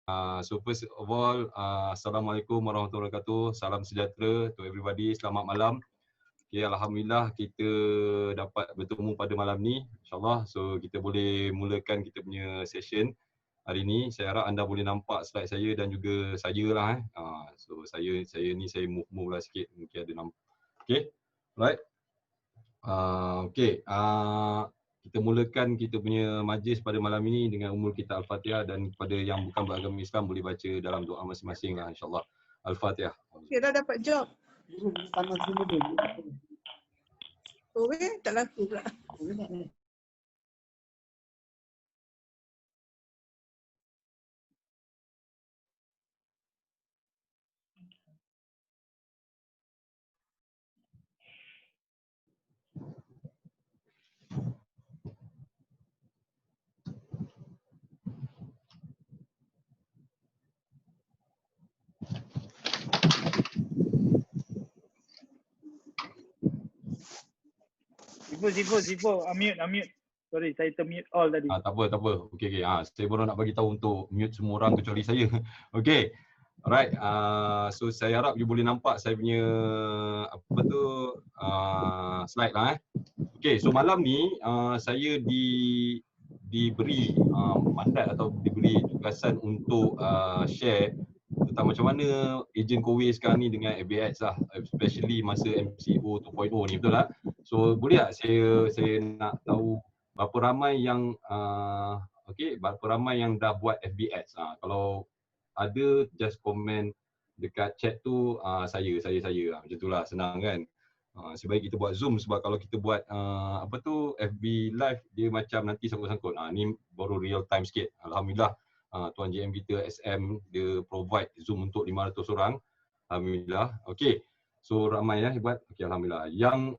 So first of all, Assalamualaikum warahmatullahi wabarakatuh. Salam sejahtera to everybody. Selamat malam. Okay, Alhamdulillah kita dapat bertemu pada malam ni. InsyaAllah. So kita boleh mulakan kita punya session hari ni. Saya harap anda boleh nampak slide saya dan juga saya lah. So saya ni saya move lah sikit. Mungkin ada nampak. Okay. Right. Okay. Kita mulakan kita punya majlis pada malam ini dengan umul kita Al-Fatihah, dan kepada yang bukan beragama Islam boleh baca dalam doa masing-masing lah, insyaAllah. Al-Fatihah. Kita dah dapat job. Oh, tak laku pula. Sifu, unmute. Sorry, saya termute all tadi. Tak apa. Okey. Saya baru nak bagi tahu untuk mute semua orang kecuali saya. Okey. Alright. So saya harap you boleh nampak saya punya slide lah. Okey, so malam ni saya diberi mandat atau diberi tugasan untuk share tentang macam mana ejen Kowe sekarang ni dengan FBX lah, especially masa MCO 2.0 ni, betul tak? So boleh tak saya nak tahu berapa ramai yang berapa ramai yang dah buat FBX? Kalau ada, just komen dekat chat tu, saya macam itulah, senang kan. Sebaik kita buat Zoom, sebab kalau kita buat FB live dia macam nanti sangkut-sangkut. Ni baru real time sikit. Alhamdulillah Tuan JM kita SM dia provide Zoom untuk 500 orang. Alhamdulillah. Okey. So ramai ya, hebat. Okey, alhamdulillah. Yang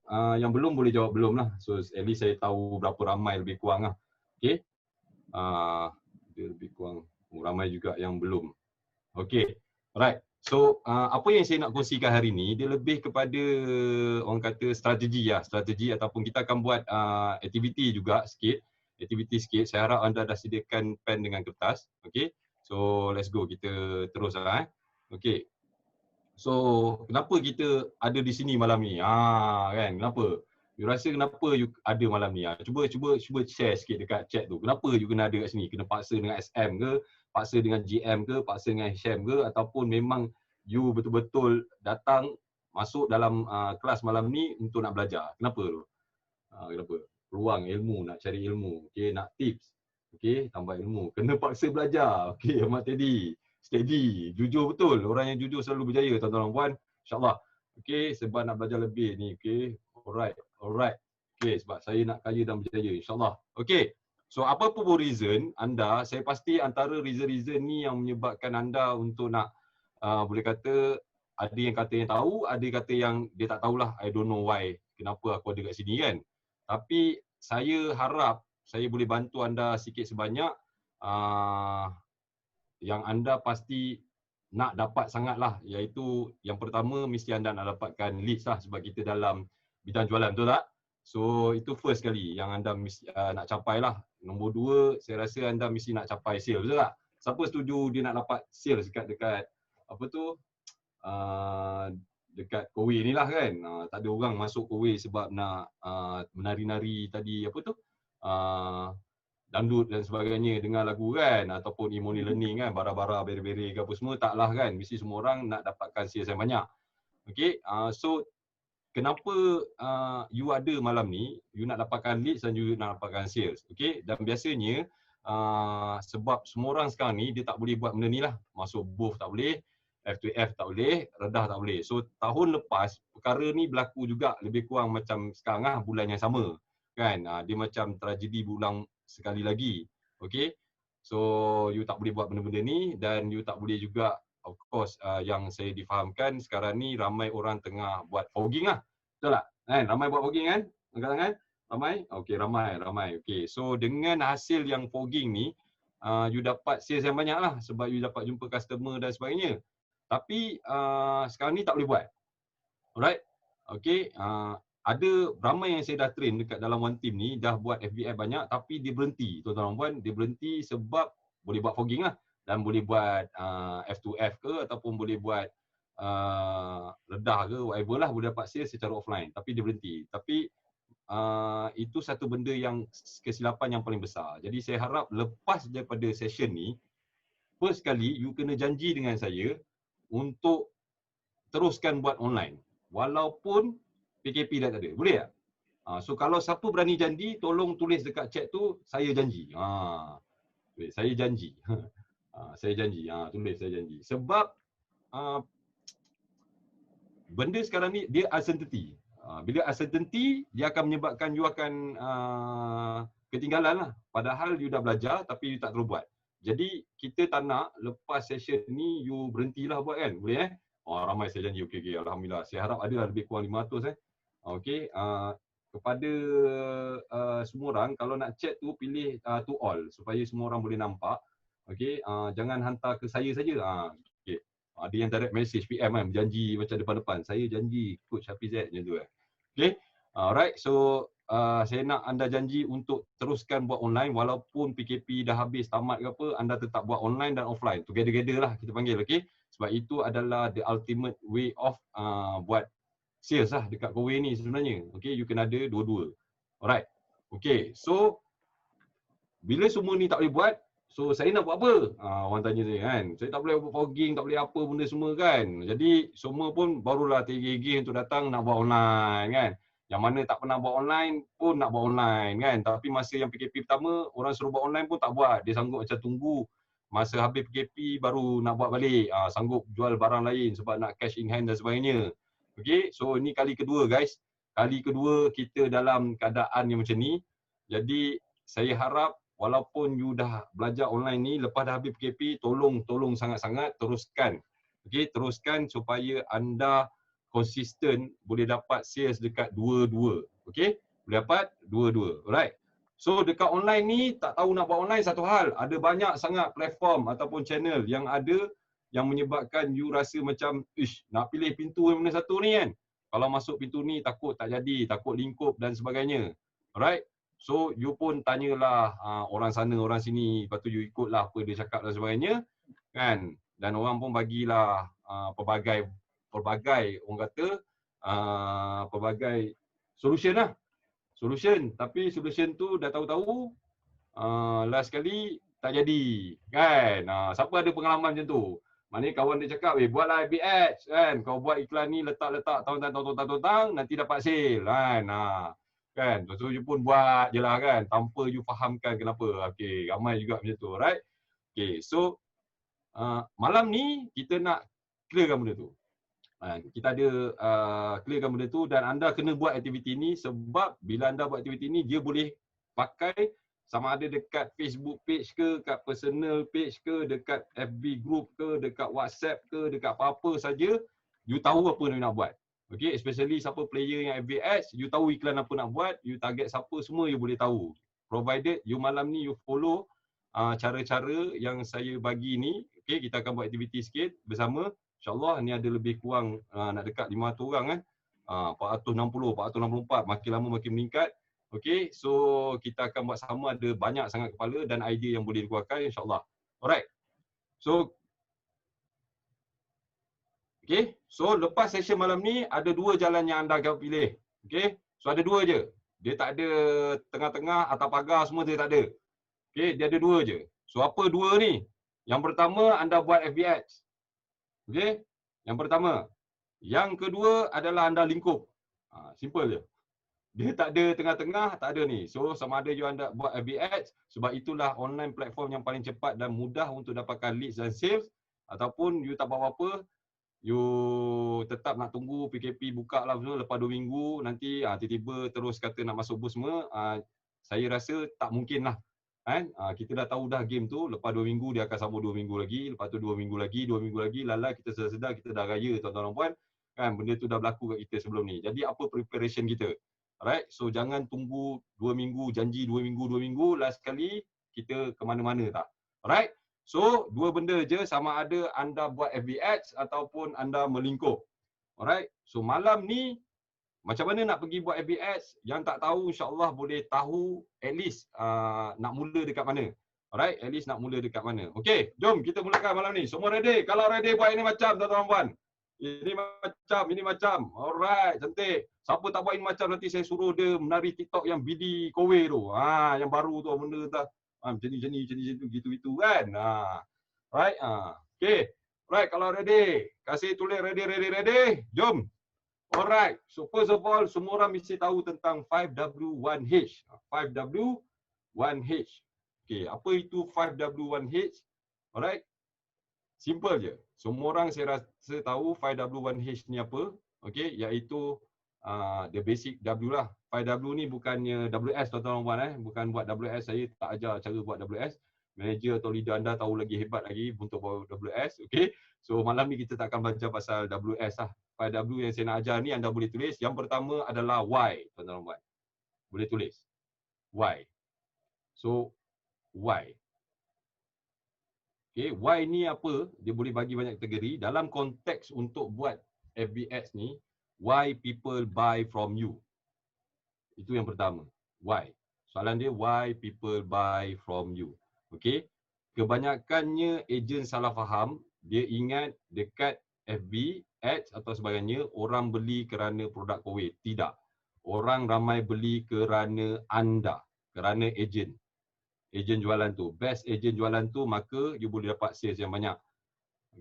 belum boleh jawab belum lah. So at least saya tahu berapa ramai lebih kurang lah. Okey. Dia lebih kurang ramai juga yang belum. Okey. Alright. So apa yang saya nak kongsikan hari ni dia lebih kepada orang kata strategi ataupun kita akan buat aktiviti juga sikit. Saya harap anda dah sediakan pen dengan kertas. Okey. So let's go, kita terus lah. Okey. So kenapa kita ada di sini malam ni? Kan, kenapa? You rasa kenapa you ada malam ni? Cuba share sikit dekat chat tu. Kenapa you kena ada kat sini? Kena paksa dengan SM ke? Paksa dengan GM ke? Paksa dengan Hisham ke? Ataupun memang you betul-betul datang masuk dalam kelas malam ni untuk nak belajar? Kenapa tu? Kenapa? Peluang ilmu, nak cari ilmu. Okey, nak tips. Okey, tambah ilmu. Kena paksa belajar. Okey, Ahmad Teddy. Steady. Jujur betul. Orang yang jujur selalu berjaya, tuan-tuan dan puan. InsyaAllah. Okey, sebab nak belajar lebih ni. Okey. Alright. Okey, sebab saya nak kaya dan berjaya. InsyaAllah. Okey. So, apa pun reason anda, saya pasti antara reason-reason ni yang menyebabkan anda untuk nak, boleh kata, ada yang kata yang tahu, ada yang kata yang dia tak tahulah. I don't know why. Kenapa aku ada kat sini kan. Tapi saya harap saya boleh bantu anda sikit sebanyak yang anda pasti nak dapat sangatlah, iaitu yang pertama mesti anda nak dapatkan leads lah, sebab kita dalam bidang jualan, betul tak? So itu first kali yang anda mesti nak capai lah. Nombor dua, saya rasa anda mesti nak capai sales, betul tak? Siapa setuju dia nak dapat sales dekat dekat Kowe ni lah kan. Tak ada orang masuk Kowe sebab nak menari-nari tadi dangdut dan sebagainya, dengar lagu kan, ataupun e-money learning kan, bara-bara beri-beri ke apa semua, taklah kan. Mesti semua orang nak dapatkan sales yang banyak. Okey, so kenapa you ada malam ni, you nak dapatkan leads dan you nak dapatkan sales. Okey, dan biasanya sebab semua orang sekarang ni dia tak boleh buat benda ni lah. Masuk booth tak boleh, F2F tak boleh, redah tak boleh. So tahun lepas perkara ni berlaku juga lebih kurang macam sekarang lah, bulan yang sama kan. Dia macam tragedi berulang sekali lagi. Okay, so you tak boleh buat benda-benda ni, dan you tak boleh juga, of course, yang saya difahamkan sekarang ni ramai orang tengah buat fogging lah. Betul tak? Ramai buat fogging kan? Angkat tangan? Ramai? Okay, ramai. Okay, so dengan hasil yang fogging ni, you dapat sales yang banyak lah, sebab you dapat jumpa customer dan sebagainya. Tapi sekarang ni tak boleh buat. Alright? Okay, ada ramai yang saya dah train dekat dalam one team ni, dah buat FBI banyak, tapi dia berhenti, tuan-tuan dan puan. Dia berhenti sebab boleh buat fogging lah. dan boleh buat F2F ke ataupun boleh buat redah ke, whatever lah, boleh dapat sales secara offline, tapi dia berhenti. Tapi itu satu benda yang kesilapan yang paling besar. Jadi saya harap lepas daripada session ni, first kali you kena janji dengan saya untuk teruskan buat online walaupun PKP dah tak ada. Boleh tak? So kalau siapa berani janji, tolong tulis dekat chat tu, saya janji. Saya janji. Saya janji. Tulis saya janji. Sebab benda sekarang ni dia uncertainty. Bila uncertainty, dia akan menyebabkan you akan ketinggalan lah. Padahal you dah belajar tapi you tak terus buat. Jadi kita tak nak lepas session ni you berhentilah buat kan. Boleh ramai saya janji. Okey. Alhamdulillah. Saya harap ada lebih kurang 500 Okey. Kepada semua orang, kalau nak chat tu pilih to all supaya semua orang boleh nampak. Okey. Jangan hantar ke saya saja. Okey. Ada yang direct message PM kan, berjanji macam depan-depan. Saya janji Coach Hafiz macam tu kan. Okey. Alright. So saya nak anda janji untuk teruskan buat online walaupun PKP dah habis tamat ke apa, anda tetap buat online dan offline. Together lah kita panggil. Okey. Sebab itu adalah the ultimate way of buat sales lah dekat Kowe ni sebenarnya. Okey, you kena ada dua-dua. Alright. Okey. So bila semua ni tak boleh buat, so saya nak buat apa? Orang tanya saya kan. Saya tak boleh buat fogging, tak boleh apa benda semua kan. Jadi semua pun barulah tergigih untuk datang nak buat online kan. Yang mana tak pernah buat online pun nak buat online kan. Tapi masa yang PKP pertama, orang suruh buat online pun tak buat. Dia sanggup macam tunggu masa habis PKP baru nak buat balik. Sanggup jual barang lain sebab nak cash in hand dan sebagainya. Okey, so ini kali kedua guys. Kali kedua kita dalam keadaan yang macam ni. Jadi saya harap walaupun you dah belajar online ni, lepas dah habis PKP, tolong sangat-sangat teruskan. Okey, teruskan supaya anda konsisten boleh dapat sales dekat dua-dua. Okey, boleh dapat dua-dua. Alright. So dekat online ni, tak tahu nak buat online satu hal. Ada banyak sangat platform ataupun channel yang ada yang menyebabkan you rasa macam, nak pilih pintu yang mana satu ni kan. Kalau masuk pintu ni takut tak jadi, takut lingkup dan sebagainya. Alright. So you pun tanyalah orang sana, orang sini, lepas tu you ikutlah apa dia cakap dan sebagainya kan. Dan orang pun bagilah pelbagai orang kata pelbagai solution lah. Solution, tapi solution tu dah tahu-tahu last kali tak jadi kan. Siapa ada pengalaman macam tu? Maknanya kawan dia cakap, buatlah FB Ads kan. Kau buat iklan ni letak tahun-tahun nanti dapat sale kan. Kan. So you pun buat je lah kan, tanpa you fahamkan kenapa. Okey, ramai juga macam tu, right? Okey, so malam ni kita nak clearkan benda tu. Kita ada clearkan benda tu dan anda kena buat aktiviti ni sebab bila anda buat aktiviti ni, dia boleh pakai sama ada dekat Facebook page ke, dekat personal page ke, dekat FB group ke, dekat WhatsApp ke, dekat apa-apa saja, you tahu apa you nak buat. Okay, especially siapa player yang FB Ads, you tahu iklan apa nak buat, you target siapa, semua you boleh tahu. Provided you malam ni you follow cara-cara yang saya bagi ni. Okay, kita akan buat aktiviti sikit bersama. InsyaAllah ni ada lebih kurang nak dekat 500 orang kan. 460, 464, makin lama makin meningkat. Okay, so kita akan buat sama, ada banyak sangat kepala dan idea yang boleh dikeluarkan insyaAllah. Alright. So okay, so lepas session malam ni ada dua jalan yang anda akan pilih. Okay, so ada dua je. Dia tak ada tengah-tengah atau pagar semua, dia tak ada. Okay, dia ada dua je. So apa dua ni? Yang pertama anda buat FB Ads. Okay, yang pertama. Yang kedua adalah anda lingkup. Simple je. Dia tak ada tengah-tengah, tak ada ni. So sama ada you anda buat FB Ads, sebab itulah online platform yang paling cepat dan mudah untuk dapatkan leads dan sales. Ataupun you tak buat apa-apa, you tetap nak tunggu PKP buka lah semua lepas 2 minggu, nanti tiba-tiba terus kata nak masuk boost semua. Saya rasa tak mungkin lah. Kan? Kita dah tahu dah game tu, lepas 2 minggu dia akan sambung 2 minggu lagi, lepas tu 2 minggu lagi, 2 minggu lagi, lala kita sedar kita dah raya tuan-tuan dan puan. Kan, benda tu dah berlaku kat kita sebelum ni. Jadi apa preparation kita? Alright, so jangan tunggu 2 minggu, janji 2 minggu, last kali kita ke mana-mana tak. Alright, so dua benda je, sama ada anda buat FB Ads ataupun anda melingkup. Alright, so malam ni macam mana nak pergi buat FB Ads? Yang tak tahu insyaAllah boleh tahu at least nak mula dekat mana. Alright, at least nak mula dekat mana. Okay, jom kita mulakan malam ni. Semua ready? Kalau ready buat ini macam tuan-tuan puan. Ini macam. Alright, cantik. Siapa tak buat ini macam nanti saya suruh dia menari TikTok yang BD Kowe tu. Yang baru tu benda tak. Macam ni gitu kan. Right? Okay. Right, kalau ready. Kasih tulis ready. Jom. Alright. So first of all, semua orang mesti tahu tentang 5W1H. 5W1H. Okay, apa itu 5W1H? Alright. Simple je. Semua orang saya rasa tahu 5W1H ni apa. Okay, iaitu the basic W lah. 5W ni bukannya WS tuan-tuan puan bukan buat WS, saya tak ajar cara buat WS. Manager atau leader anda tahu lagi hebat lagi untuk buat WS. Okay, so malam ni kita tak akan belajar pasal WS lah. 5W yang saya nak ajar ni anda boleh tulis. Yang pertama adalah Y tuan-tuan puan. Boleh tulis Y. So Y. Okay, Y ni apa? Dia boleh bagi banyak kategori. Dalam konteks untuk buat FBX ni, why people buy from you. Itu yang pertama. Why. Soalan dia, why people buy from you. Okay. Kebanyakannya ejen salah faham. Dia ingat dekat FB, ads atau sebagainya, orang beli kerana produk Kowe. Tidak. Orang ramai beli kerana anda. Kerana ejen. Ejen jualan tu. Best ejen jualan tu, maka you boleh dapat sales yang banyak.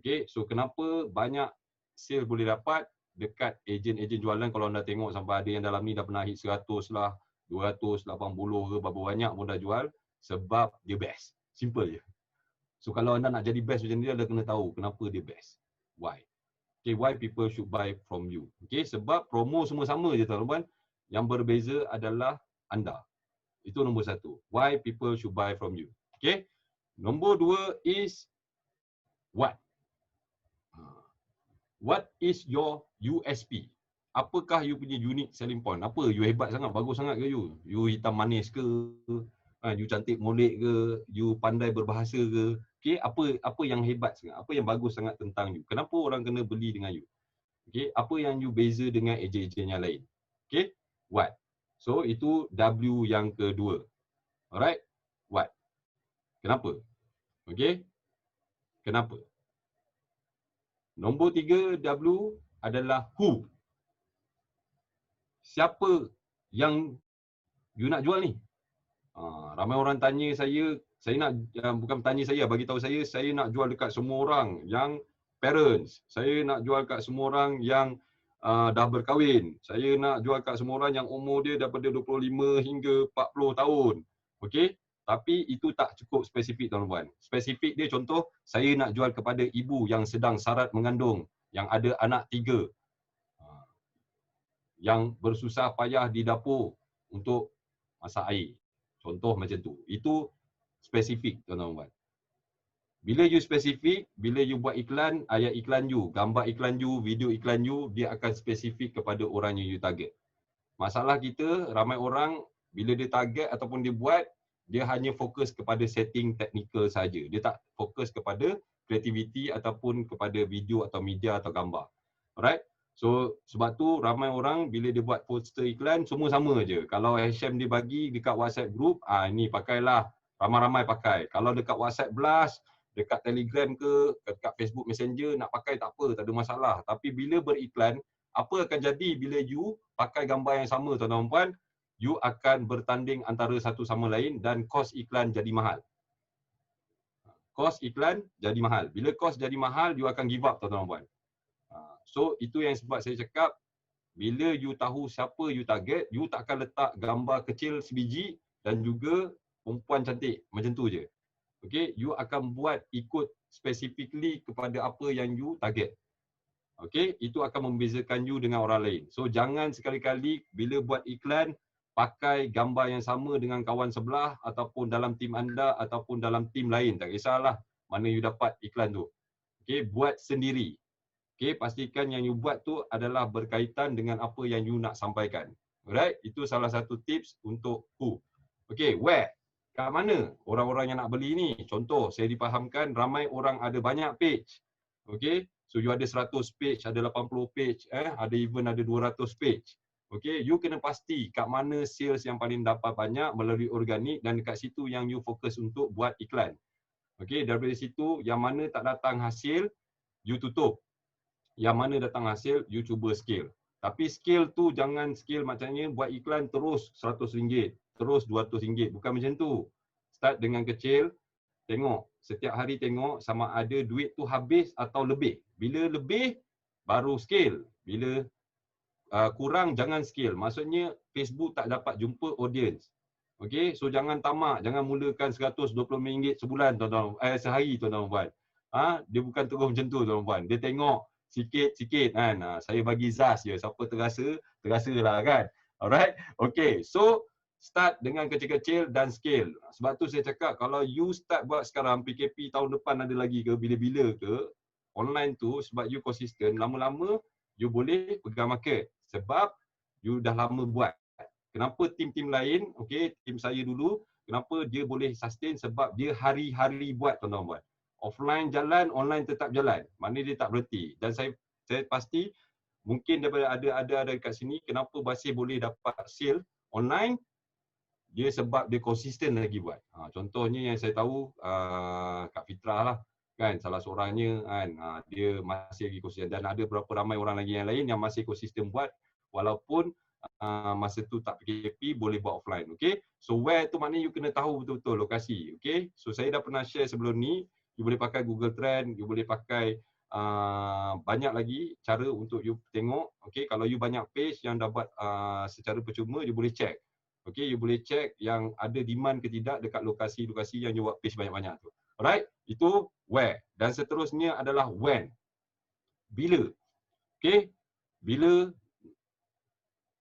Okay. So kenapa banyak sales boleh dapat? Dekat ejen-ejen jualan, kalau anda tengok sampai ada yang dalam ni dah pernah hit 100 lah, 280 ke, berapa banyak pun dah jual, sebab dia best. Simple je. So kalau anda nak jadi best macam ni, anda kena tahu kenapa dia best. Why? Okay, why people should buy from you. Okay, sebab promo semua sama je tuan-tuan. Yang berbeza adalah anda. Itu nombor satu. Why people should buy from you. Okay. Nombor dua is what. What is your USP? Apakah you punya unique selling point? Apa? You hebat sangat, bagus sangat ke you? You hitam manis ke? You cantik molek ke? You pandai berbahasa ke? Okay, apa yang hebat sangat? Apa yang bagus sangat tentang you? Kenapa orang kena beli dengan you? Okay, apa yang you beza dengan ejen-ejen yang lain? Okay, what? So, itu W yang kedua. Alright, what? Kenapa? Okay, kenapa? Nombor 3 W adalah who. Siapa yang you nak jual ni? Ramai orang tanya saya nak bukan tanya saya, bagi tahu saya nak jual dekat semua orang yang parents. Saya nak jual kat semua orang yang dah berkahwin. Saya nak jual kat semua orang yang umur dia daripada 25 hingga 40 tahun. Okey? Tapi itu tak cukup spesifik tuan-tuan. Spesifik dia contoh, saya nak jual kepada ibu yang sedang sarat mengandung, yang ada anak 3. Yang bersusah payah di dapur untuk masak air. Contoh macam tu. Itu spesifik tuan-tuan. Bila you spesifik, bila you buat iklan, ayat iklan you, gambar iklan you, video iklan you, dia akan spesifik kepada orang yang you target. Masalah kita, ramai orang bila dia target ataupun dia buat, dia hanya fokus kepada setting teknikal saja. Dia tak fokus kepada kreativiti ataupun kepada video atau media atau gambar. Alright? So, sebab tu ramai orang bila dia buat poster iklan, semua sama je. Kalau Hasham dia bagi dekat WhatsApp group, ini pakailah. Ramai-ramai pakai. Kalau dekat WhatsApp blast, dekat Telegram ke, dekat Facebook Messenger, nak pakai tak apa, tak ada masalah. Tapi bila beriklan, apa akan jadi bila you pakai gambar yang sama tuan-tuan puan? You akan bertanding antara satu sama lain dan kos iklan jadi mahal. Kos iklan jadi mahal. Bila kos jadi mahal, you akan give up tuan-tuan puan. So, itu yang sebab saya cakap, bila you tahu siapa you target, you tak akan letak gambar kecil sebiji dan juga perempuan cantik. Macam tu je. Okay, you akan buat ikut specifically kepada apa yang you target. Okay, itu akan membezakan you dengan orang lain. So, jangan sekali-kali bila buat iklan, pakai gambar yang sama dengan kawan sebelah ataupun dalam tim anda ataupun dalam tim lain. Tak kisahlah mana you dapat iklan tu. Okay, buat sendiri. Okay, pastikan yang you buat tu adalah berkaitan dengan apa yang you nak sampaikan. Alright, itu salah satu tips untuk who. Okay, where? Kat mana orang-orang yang nak beli ni? Contoh, saya dipahamkan ramai orang ada banyak page. Okay, so you ada 100 page, ada 80 page, ada even ada 200 page. Okay, you kena pasti kat mana sales yang paling dapat banyak melalui organik dan dekat situ yang you fokus untuk buat iklan. Okay, daripada situ yang mana tak datang hasil, you tutup. Yang mana datang hasil, you cuba scale. Tapi scale tu jangan scale macamnya buat iklan terus RM100, terus RM200. Bukan macam tu. Start dengan kecil, tengok. Setiap hari tengok sama ada duit tu habis atau lebih. Bila lebih, baru scale. Bila kurang, jangan scale. Maksudnya Facebook tak dapat jumpa audience. Okay, so jangan tamak. Jangan mulakan RM120 sebulan, tuan-tuan. Sehari, tuan-tuan puan. Dia bukan terus macam tu, tuan-tuan puan. Dia tengok sikit-sikit kan. Saya bagi zas je. Siapa terasa, terasalah kan. Alright. Okay. So start dengan kecil-kecil dan scale. Sebab tu saya cakap kalau you start buat sekarang, PKP tahun depan ada lagi ke, bila-bila ke, online tu sebab you konsisten, lama-lama you boleh pegang market. Sebab you dah lama buat. Kenapa tim-tim lain, okay, tim saya dulu, kenapa dia boleh sustain sebab dia hari-hari buat, tuan-tuan. Offline jalan, online tetap jalan. Maknanya dia tak berhenti. Dan saya pasti mungkin daripada ada kat sini, kenapa masih boleh dapat sale online, dia sebab dia konsisten lagi buat. Contohnya yang saya tahu Kak Fitrah lah, kan, salah seorangnya kan, dia masih lagi konsisten dan ada berapa ramai orang lagi yang lain yang masih konsisten buat walaupun masa tu tak PKP boleh buat offline. Okay, so where tu maknanya you kena tahu betul-betul lokasi. Okay, so saya dah pernah share sebelum ni, you boleh pakai Google Trend, you boleh pakai banyak lagi cara untuk you tengok. Okay, kalau you banyak page yang dah buat secara percuma, you boleh check. Okay, you boleh check yang ada demand ke tidak dekat lokasi-lokasi yang you buat page banyak-banyak tu. Alright, itu where. Dan seterusnya adalah when. Bila. Okay, bila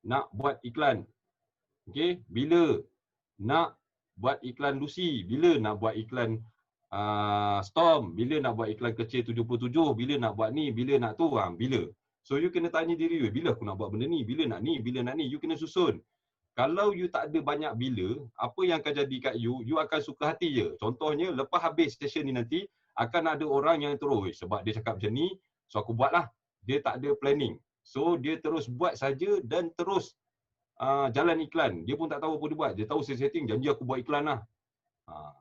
nak buat iklan. Okay, bila nak buat iklan Lucy, bila nak buat iklan Storm, bila nak buat iklan kecil 77, bila nak buat ni, bila nak tu, bila. So you kena tanya diri you, bila aku nak buat benda ni, bila nak ni, bila nak ni, you kena susun. Kalau you tak ada banyak bila, apa yang akan jadi kat you, you akan suka hati je. Contohnya, lepas habis session ni nanti, akan ada orang yang terus, sebab dia cakap macam ni, so aku buatlah. Dia tak ada planning. So, dia terus buat saja dan terus jalan iklan. Dia pun tak tahu apa dia buat. Dia tahu setting, janji aku buat iklan lah.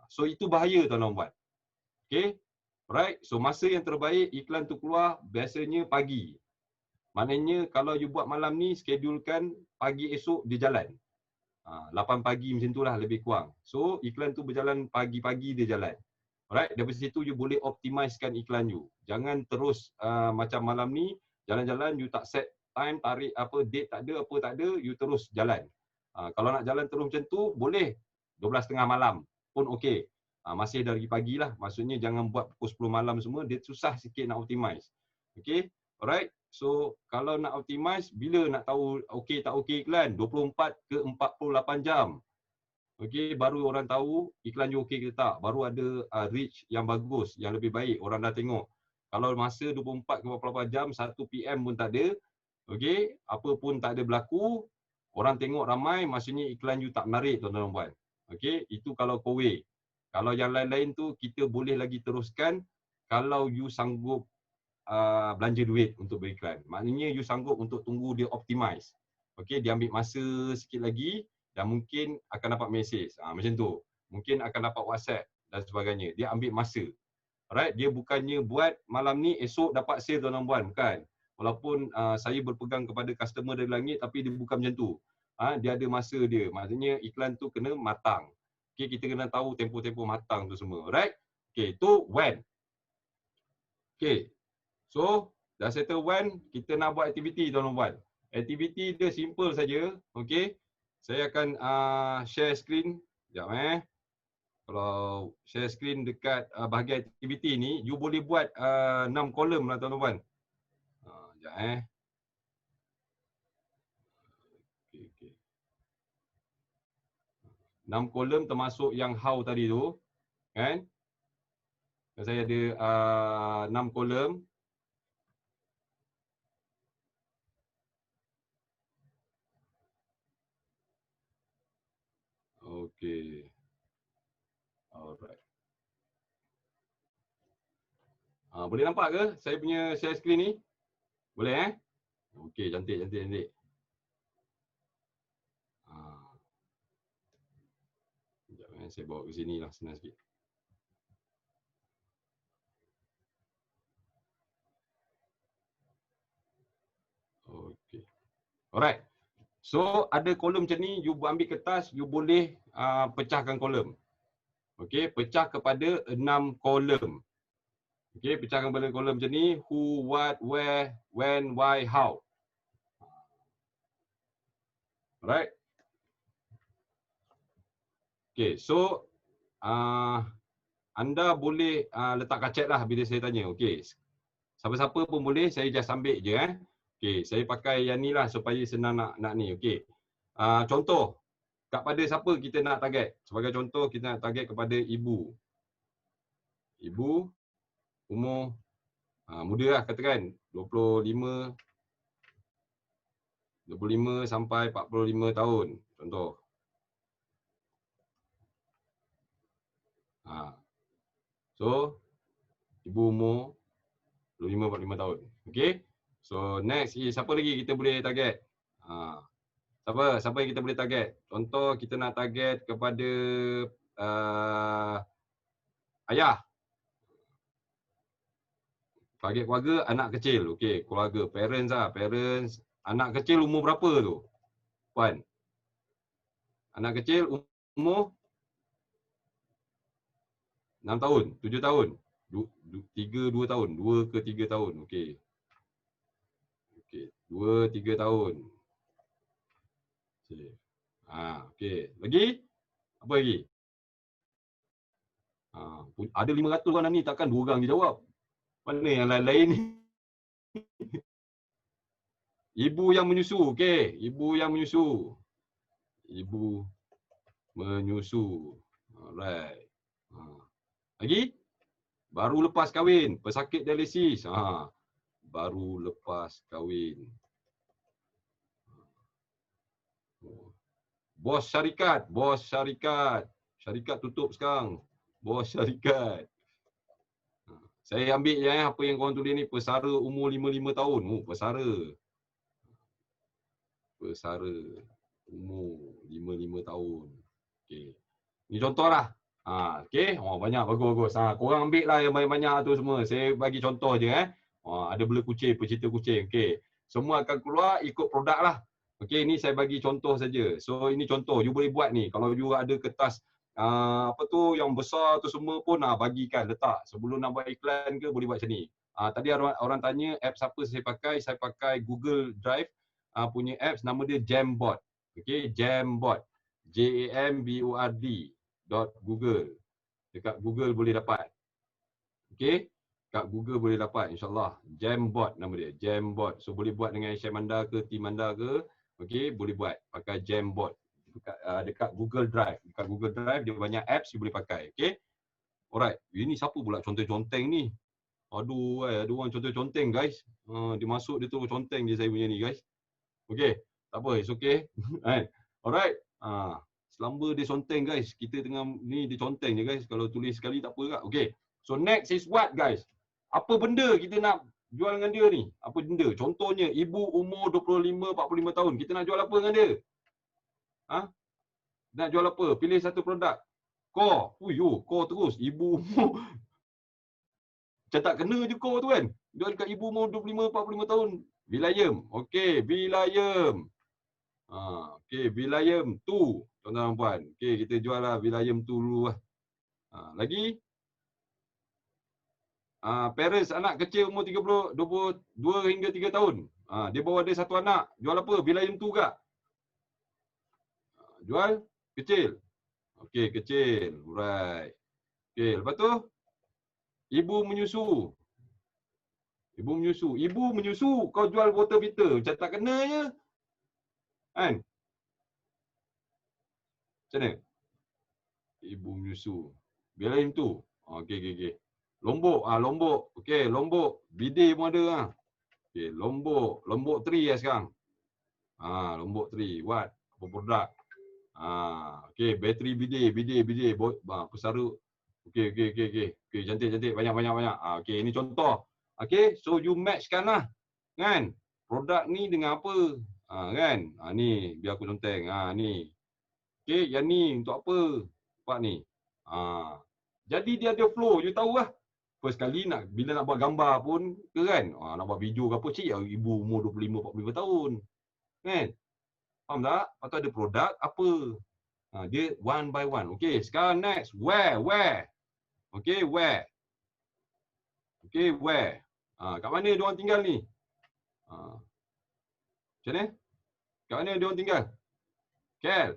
So, itu bahaya tuan-tuan buat. Okay? Alright? So, masa yang terbaik, iklan tu keluar, biasanya pagi. Maknanya, kalau you buat malam ni, schedulekan pagi esok dia jalan. 8 pagi macam tu lah lebih kurang. So, iklan tu berjalan pagi-pagi dia jalan. Alright, dari situ you boleh optimizekan iklan you. Jangan terus macam malam ni, jalan-jalan, you tak set time, tarik apa, date tak ada, apa tak ada, you terus jalan. Kalau nak jalan terus macam tu, boleh 12.30 malam pun okey. Masih dari pagi lah. Maksudnya jangan buat pukul 10 malam semua, dia susah sikit nak optimize. Okay, alright. So, kalau nak optimize, bila nak tahu okey tak okey iklan? 24 ke 48 jam. Okey, baru orang tahu iklan you okey ke tak. Baru ada reach yang bagus, yang lebih baik. Orang dah tengok. Kalau masa 24 ke 48 jam, 1 PM pun tak ada. Okey, apa pun tak ada berlaku. Orang tengok ramai, maksudnya iklan you tak menarik, tuan-tuan puan. Okey, itu kalau kowe. Kalau yang lain-lain tu, kita boleh lagi teruskan kalau you sanggup belanja duit untuk beriklan. Maknanya you sanggup untuk tunggu dia optimize. Okey, dia ambil masa sikit lagi dan mungkin akan dapat mesej. Macam tu. Mungkin akan dapat WhatsApp dan sebagainya. Dia ambil masa. Alright, dia bukannya buat malam ni esok dapat sale tuan-tuan puan, bukan. Walaupun saya berpegang kepada customer dari langit tapi dia bukan macam tu. Dia ada masa dia. Maksudnya iklan tu kena matang. Okey, kita kena tahu tempoh-tempoh matang tu semua. Alright? Okey, tu when. Okey. So, dah settle when, kita nak buat aktiviti tuan-tuan puan. Aktiviti dia simple saja. Okey. Saya akan share screen. Sekejap Kalau share screen dekat bahagian aktiviti ni, you boleh buat 6 kolom lah tuan-tuan puan. Sekejap Okay. 6 kolom termasuk yang how tadi tu. Kan? Saya ada 6 kolom. Okey. Alright. Boleh nampak ke saya punya share screen ni? Boleh Okey, cantik. Saya bawa ke sini lah, senang sikit. Okey. Alright. So ada kolom macam ni, you ambil kertas, you boleh pecahkan kolom. Okey, pecah kepada 6 kolom. Okey, pecahkan kepada kolom macam ni, who, what, where, when, why, how. Alright. Okey, so anda boleh letak kacet lah bila saya tanya. Okey. Siapa-siapa pun boleh, saya just ambil je Okey, saya pakai yang ni lah supaya senang nak ni. Okey. Contoh, kepada siapa kita nak target? Sebagai contoh, kita nak target kepada ibu. Ibu, umur muda lah katakan 25 sampai 45 tahun. Contoh. So, ibu umur 25-45 tahun. Okey. So, next is siapa lagi kita boleh target? Siapa yang kita boleh target? Contoh, kita nak target kepada ayah. Target keluarga, anak kecil. Okey, keluarga, parents lah. Parents, anak kecil umur berapa tu? Puan. Anak kecil umur 6 tahun, 7 tahun, 2 tahun, 2 ke 3 tahun. Okey. Okey, 2, 3 tahun. Okey. Okey. Lagi? Apa lagi? Ada 500 orang ni, takkan 2 orang je jawab. Mana yang lain-lain ni? Ibu yang menyusu. Okey, ibu yang menyusu. Ibu menyusu. Alright. Lagi? Baru lepas kahwin, pesakit dialisis. Baru lepas kahwin. Bos syarikat, bos syarikat. Syarikat tutup sekarang. Bos syarikat. Saya ambil je apa yang korang tulis ni, pesara umur 55 tahun. Pesara. Pesara umur 55 tahun. Okey. Ni contohlah. Okey. Banyak, bagus-bagus. Korang ambil lah yang banyak-banyak tu semua. Saya bagi contoh je ada bela kucing, pecinta kucing. Okey. Semua akan keluar ikut produk lah. Okey, ni saya bagi contoh saja. So ini contoh, you boleh buat ni. Kalau you ada kertas yang besar tu semua pun bagikan, letak. Sebelum nak buat iklan ke boleh buat macam ni. Tadi orang tanya apps apa saya pakai Google Drive punya apps, nama dia Jamboard. Okey, Jamboard. JAMBORD .google. Dekat Google boleh dapat. Okey, kat Google boleh dapat insya-Allah. Jamboard nama dia, Jamboard. So boleh buat dengan Syekh Manda ke team Manda ke. Okey, boleh buat pakai Jamboard. Dekat Google Drive. Dekat Google Drive dia banyak apps you boleh pakai. Okey. Alright. Ini siapa pula conteng-conteng ni? Aduh, ada orang conteng-conteng guys. Dia masuk dia terus conteng je saya punya ni guys. Okey. Tak apa, it's okay. Alright. Selamba dia conteng guys. Kita tengah ni dia conteng je guys. Kalau tulis sekali tak apa kak. Okey. So next is what guys? Apa benda kita nak jual dengan dia ni? Apa benda? Contohnya ibu umur 25-45 tahun. Kita nak jual apa dengan dia? Nak jual apa? Pilih satu produk. Core. Core terus. Ibu umur macam tak kena je core tu kan. Jual kat ibu umur 25-45 tahun. Vilayem. Okey, Vilayem. Okey, Vilayem tu. Tuan-tuan dan puan. Okey, kita jual lah Vilayem tu dulu lah. Lagi? Parents anak kecil umur 22 hingga 3 tahun. Dia bawa ada satu anak. Jual apa? Vilayem tu kak? Jual kecil. Okey, kecil. Alright. Okey, lepas tu ibu menyusu. Ibu menyusu. Ibu menyusu kau jual water filter. Macam tak kena je. Kan? Macam mana? Ibu menyusu. Vilayem tu. Okey. Lombok. Lombok. Okey, Lombok. Bidih pun ada lah. Okey, Lombok. Lombok 3 lah sekarang. Lombok 3. What? Apa produk? Okey, bateri bidih. Pesara. Okey. Okey, cantik. Banyak. Okey, ini contoh. Okey, so you matchkan lah. Kan? Produk ni dengan apa? Kan? Ni, biar aku conteng. Ni. Okey, yang ni untuk apa? Nampak ni. Jadi dia ada flow, you tahu lah. First kali bila nak buat gambar pun ke kan, nak buat video ke apa, cik ibu umur 25 45 tahun. Kan? Faham tak? Lepas tu ada produk apa? Dia one by one. Okey, sekarang next, where? Okey, where? Okey, where? Kat mana dia orang tinggal ni? Macam mana? Kat mana dia orang tinggal? Kel.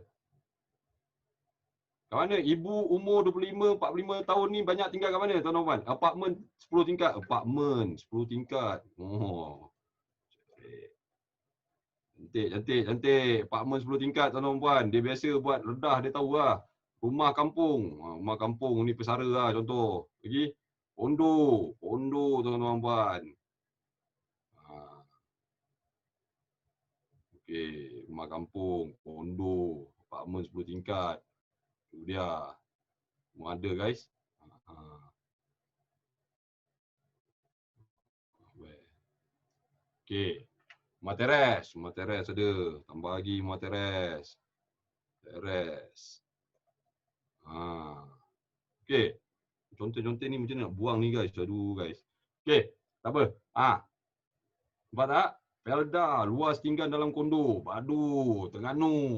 Kat mana? Ibu umur 25, 45 tahun ni banyak tinggal kat mana, tuan-tuan? Apartmen 10 tingkat. Apartmen 10 tingkat. Oh. Cantik. Apartmen 10 tingkat, tuan-tuan. Dia biasa buat redah, dia tahu lah. Rumah kampung. Rumah kampung ni pesara lah contoh. Lagi? Kondo, tuan-tuan. Okey, rumah kampung, kondo, apartmen 10 tingkat. Itu dia. Semua ada, guys. Okey. Rumah teres ada. Tambah lagi rumah teres. Okey. Contoh-contoh ni macam nak buang ni, guys. Aduh, guys. Okey, tak apa. Nampak tak? Felda, luas tinggal dalam kondo. Badu, Terengganu.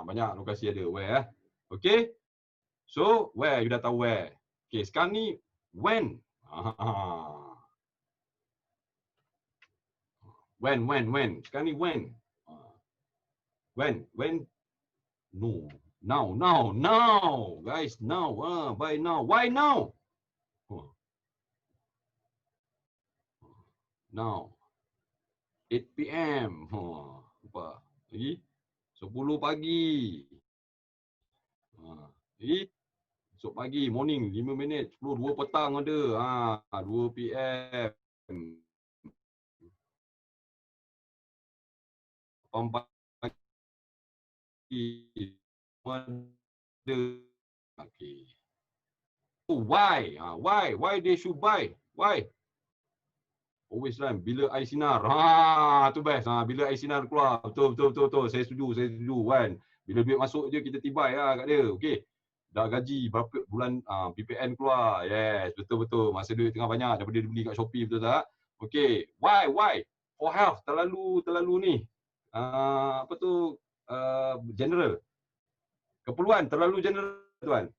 Banyak lokasi ada. Where? Okey. So, where? You dah tahu where. Okey, sekarang ni when. When. Sekarang ni when. When. No. Now. Guys, now. By now. Why now? Now. 8 PM. Apa? Lagi? 10 pagi. Lagi? Esok pagi, morning, 5 minit. 10, 2 petang ada. 2 PM. 8 pagi. Ada. Okay. Why? Why they should buy? Why? Always run. Bila air sinar. Tu best. Bila air sinar keluar. Betul. Saya setuju kan. Bila duit masuk je kita tibai lah kat dia. Okey. Dah gaji berapa bulan PPN keluar. Yes, betul. Masa duit tengah banyak daripada dia beli kat Shopee, betul tak? Okey. Why? For health terlalu ni. General. Keperluan terlalu general, tuan.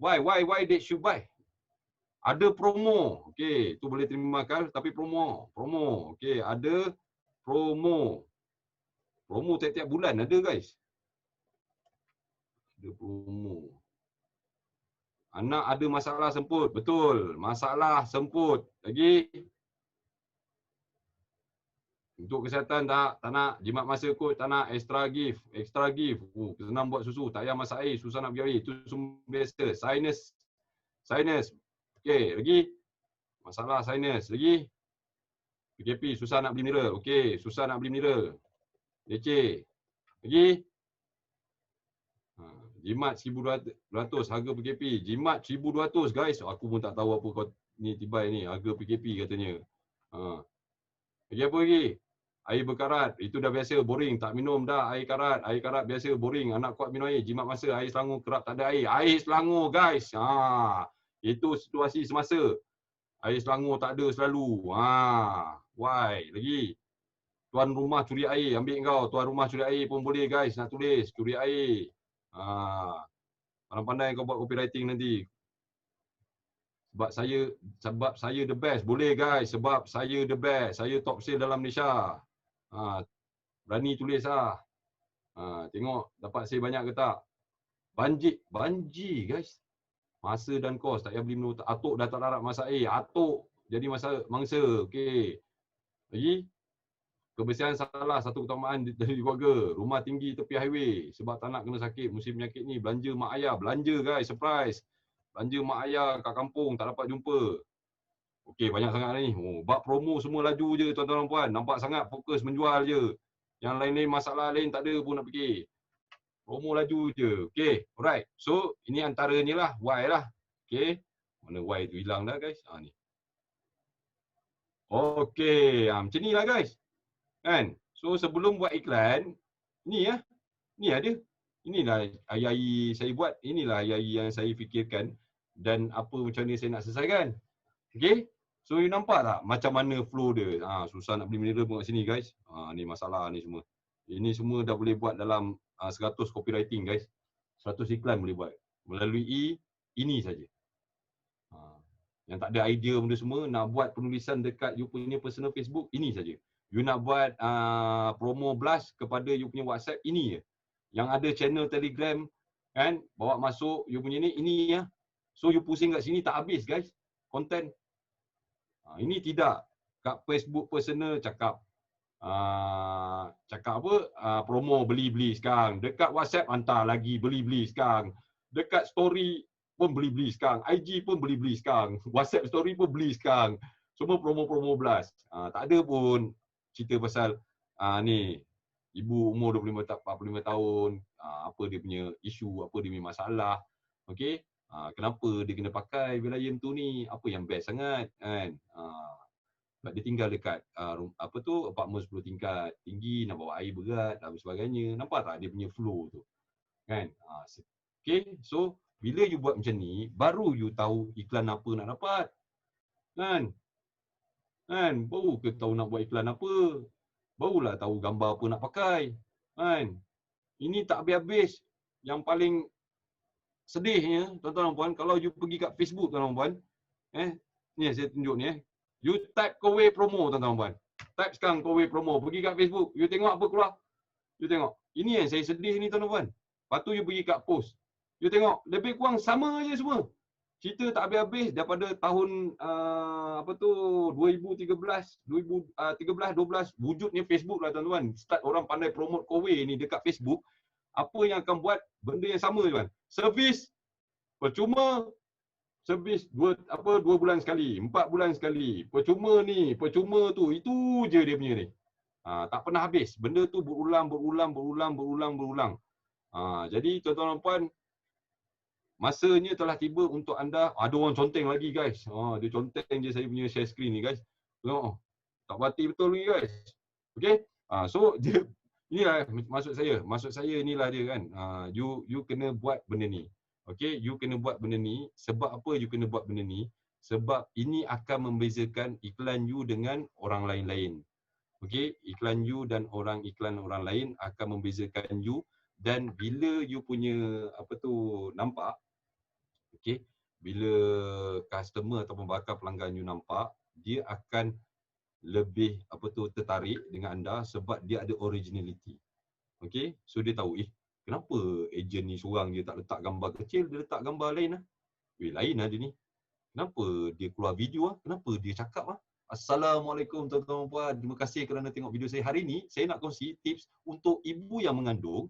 Why they should buy? Ada promo. Okey, tu boleh terima kan, tapi promo. Okey, ada promo. Promo tiap-tiap bulan ada, guys. Ada promo. Anak ada masalah semput. Betul, masalah semput. Lagi? Untuk kesihatan tak nak. Jimat masa kot tak nak. Extra gift. Senang buat susu. Tak payah masak air. Susah nak pergi air. Itu semua biasa. Sinus. Okey, lagi? Masalah sinus. Lagi? PKP, susah nak beli mineral. Okey, susah nak beli mineral. Leceh. Lagi? Jimat 1,200 harga PKP. Jimat 1,200, guys. Aku pun tak tahu apa kau ni tibai ni. Harga PKP katanya. Lagi apa lagi? Air berkarat. Itu dah biasa. Boring. Tak minum dah air karat. Air karat biasa. Boring. Anak kuat minum air. Jimat masa. Air Selangor kerap tak ada air. Air Selangor, guys. Itu situasi semasa. Air Selangor tak ada selalu. Why? Lagi? Tuan rumah curi air. Ambil kau. Tuan rumah curi air pun boleh, guys. Nak tulis. Curi air. Pandai-pandai kau buat copywriting nanti. Sebab saya the best. Boleh, guys. Sebab saya the best. Saya top sale dalam Malaysia. Berani tulis lah. Tengok dapat sale banyak ke tak. Banji, guys. Masa dan kos. Tak payah beli menu. Atuk dah tak larat masak air. Atuk jadi mangsa. Okey. Lagi? Kebersihan salah satu keutamaan dari keluarga. Rumah tinggi tepi highway. Sebab tak nak kena sakit musim penyakit ni. Belanja mak ayah. Belanja, guys. Surprise. Belanja mak ayah kat kampung. Tak dapat jumpa. Okey, banyak sangat ni. Bab promo semua laju je, tuan-tuan dan puan. Nampak sangat fokus menjual je. Yang lain-lain masalah lain tak ada pun nak fikir. Promo laju je. Okey, alright. So, ini antaranya lah. Why lah. Okey. Mana why tu hilang dah, guys. Ni. Okey, macam ni lah, guys. Kan? So, sebelum buat iklan, ni ya. Ni ada. Inilah hari-hari saya buat, inilah hari-hari yang saya fikirkan dan apa macam mana saya nak selesaikan. Okay? So you nampak tak macam mana flow dia? Susah nak beli mineral pun kat sini guys. Ni masalah ni semua. Ini semua dah boleh buat dalam 100 copywriting guys. 100 iklan boleh buat. Melalui ini saja. Yang tak ada idea benda semua, nak buat penulisan dekat you punya personal Facebook, ini saja. You nak buat promo blast kepada you punya WhatsApp, ini je. Yang ada channel Telegram, kan, bawa masuk you punya ni, ini ya. So you pusing kat sini tak habis guys, content. Ini tidak. Kat Facebook personal cakap apa, promo beli-beli sekarang. Dekat WhatsApp hantar lagi beli-beli sekarang. Dekat story pun beli-beli sekarang. IG pun beli-beli sekarang. WhatsApp story pun beli sekarang. Semua promo-promo blast. Tak ada pun cerita pasal ni ibu umur 45 tahun, apa dia punya isu, apa dia punya masalah. Okey? Kenapa dia kena pakai Valium tu ni? Apa yang best sangat kan? Sebab dia tinggal dekat apartmen 10 tingkat tinggi, nak bawa air berat dan sebagainya. Nampak tak dia punya flow tu? Kan? Okay, so bila you buat macam ni, baru you tahu iklan apa nak dapat. Kan? Baru ke tahu nak buat iklan apa. Barulah tahu gambar apa nak pakai. Kan? Ini tak habis-habis. Yang paling sedihnya, tuan-tuan dan puan, kalau you pergi kat Facebook, tuan-tuan dan puan, ni saya tunjuk ni you type Kowe promo, tuan-tuan dan puan. Type sekarang Kowe promo, pergi kat Facebook, you tengok apa keluar. You tengok. Ini yang saya sedih ni, tuan-tuan dan puan. Lepas tu you pergi kat post. You tengok, lebih kurang sama je semua. Cerita tak habis-habis daripada tahun 2013, 12 wujudnya Facebook lah, tuan-tuan. Start orang pandai promote Kowe ni dekat Facebook. Apa yang akan buat benda yang sama, tuan. Servis percuma, servis 2 bulan sekali, 4 bulan sekali. Percuma ni, percuma tu, itu je dia punya ni. Tak pernah habis. Benda tu berulang. Jadi tuan-tuan dan puan, masanya telah tiba untuk anda. Ada orang conteng lagi guys. Dia conteng je saya punya share screen ni guys. Tengok. Tak berhati betul ni guys. Okay. So dia, inilah maksud saya inilah dia kan. You kena buat benda ni. Okay, you kena buat benda ni. Sebab apa you kena buat benda ni? Sebab ini akan membezakan iklan you dengan orang lain-lain. Okay, iklan you dan iklan orang lain akan membezakan you. Dan bila you punya nampak, okay, bila customer ataupun bakal pelanggan you nampak, dia akan lebih tertarik dengan anda sebab dia ada originality. Okay, so dia tahu kenapa ejen ni seorang je tak letak gambar kecil, dia letak gambar lain lah. Lain lah dia ni. Kenapa dia keluar video Kenapa dia cakap Assalamualaikum tuan-tuan dan puan. Terima kasih kerana tengok video saya. Hari ni saya nak kongsi tips untuk ibu yang mengandung.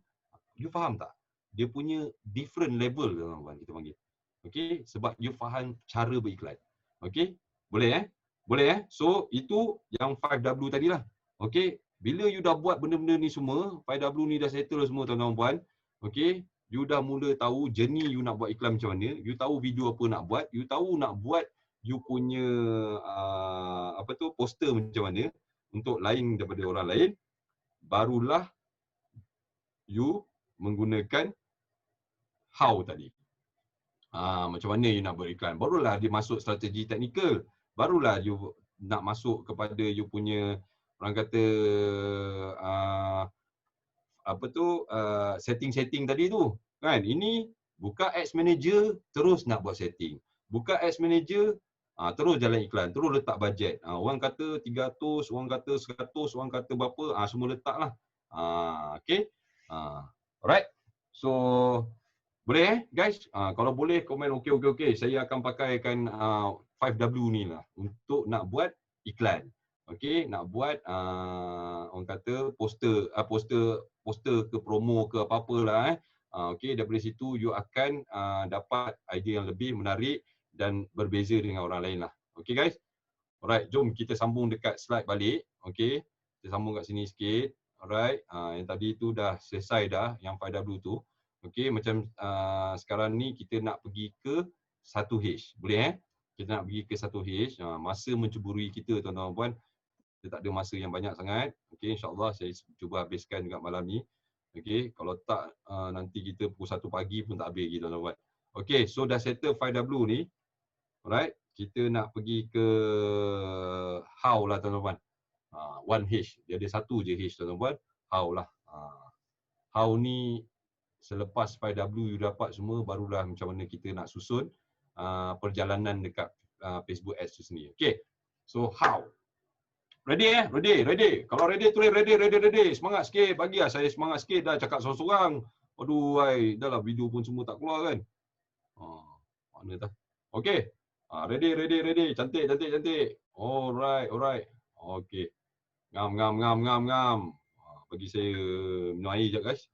You faham tak? Dia punya different level tuan-tuan kita panggil. Okay, sebab you faham cara beriklan. Okay, boleh Boleh So itu yang 5W tadilah. Okay, bila you dah buat benda-benda ni semua, 5W ni dah settle semua tuan-tuan dan puan. Okay, you dah mula tahu journey you nak buat iklan macam mana, you tahu video apa nak buat, you tahu nak buat you punya poster macam mana untuk lain daripada orang lain, barulah you menggunakan how tadi. Macam mana you nak buat iklan, barulah dia masuk strategi teknikal, barulah you nak masuk kepada you punya orang kata setting-setting tadi tu kan. Ini buka ads manager terus nak buat setting, buka ads manager terus jalan iklan, terus letak bajet. Orang kata 300, orang kata 100, orang kata berapa, semua letaklah. Okay. Alright. So boleh guys? Kalau boleh komen okey. Saya akan pakaikan 5W ni lah untuk nak buat iklan. Okey, nak buat orang kata poster ke promo ke apa-apalah okey, daripada situ you akan dapat idea yang lebih menarik dan berbeza dengan orang lain lah. Okey guys. Alright, jom kita sambung dekat slide balik. Okey. Kita sambung kat sini sikit. Alright, yang tadi tu dah selesai dah yang 5W tu. Okey, macam sekarang ni kita nak pergi ke 1H. Boleh Kita nak pergi ke 1H. Masa menceburui kita tuan-tuan dan puan. Kita tak ada masa yang banyak sangat. Okey, insya-Allah saya cuba habiskan dekat malam ni. Okay, kalau tak nanti kita pukul 1 pagi pun tak habis lagi tuan-tuan. Okay, so dah settle 5W ni. Alright, kita nak pergi ke how lah tuan-tuan. 1H, dia ada satu je H tuan-tuan. How lah. How ni selepas 5W you dapat semua, barulah macam mana kita nak susun perjalanan dekat Facebook Ads tu sendiri. Okay, so how? Ready ready. Kalau ready tulis ready. Semangat sikit, bagilah saya semangat sikit, dah cakap sorang-sorang. Aduh, dah lah video pun semua tak keluar kan. Mana dah? Okay. Ready. Cantik. Alright. Okay. Ngam. Bagi saya minum air sekejap guys.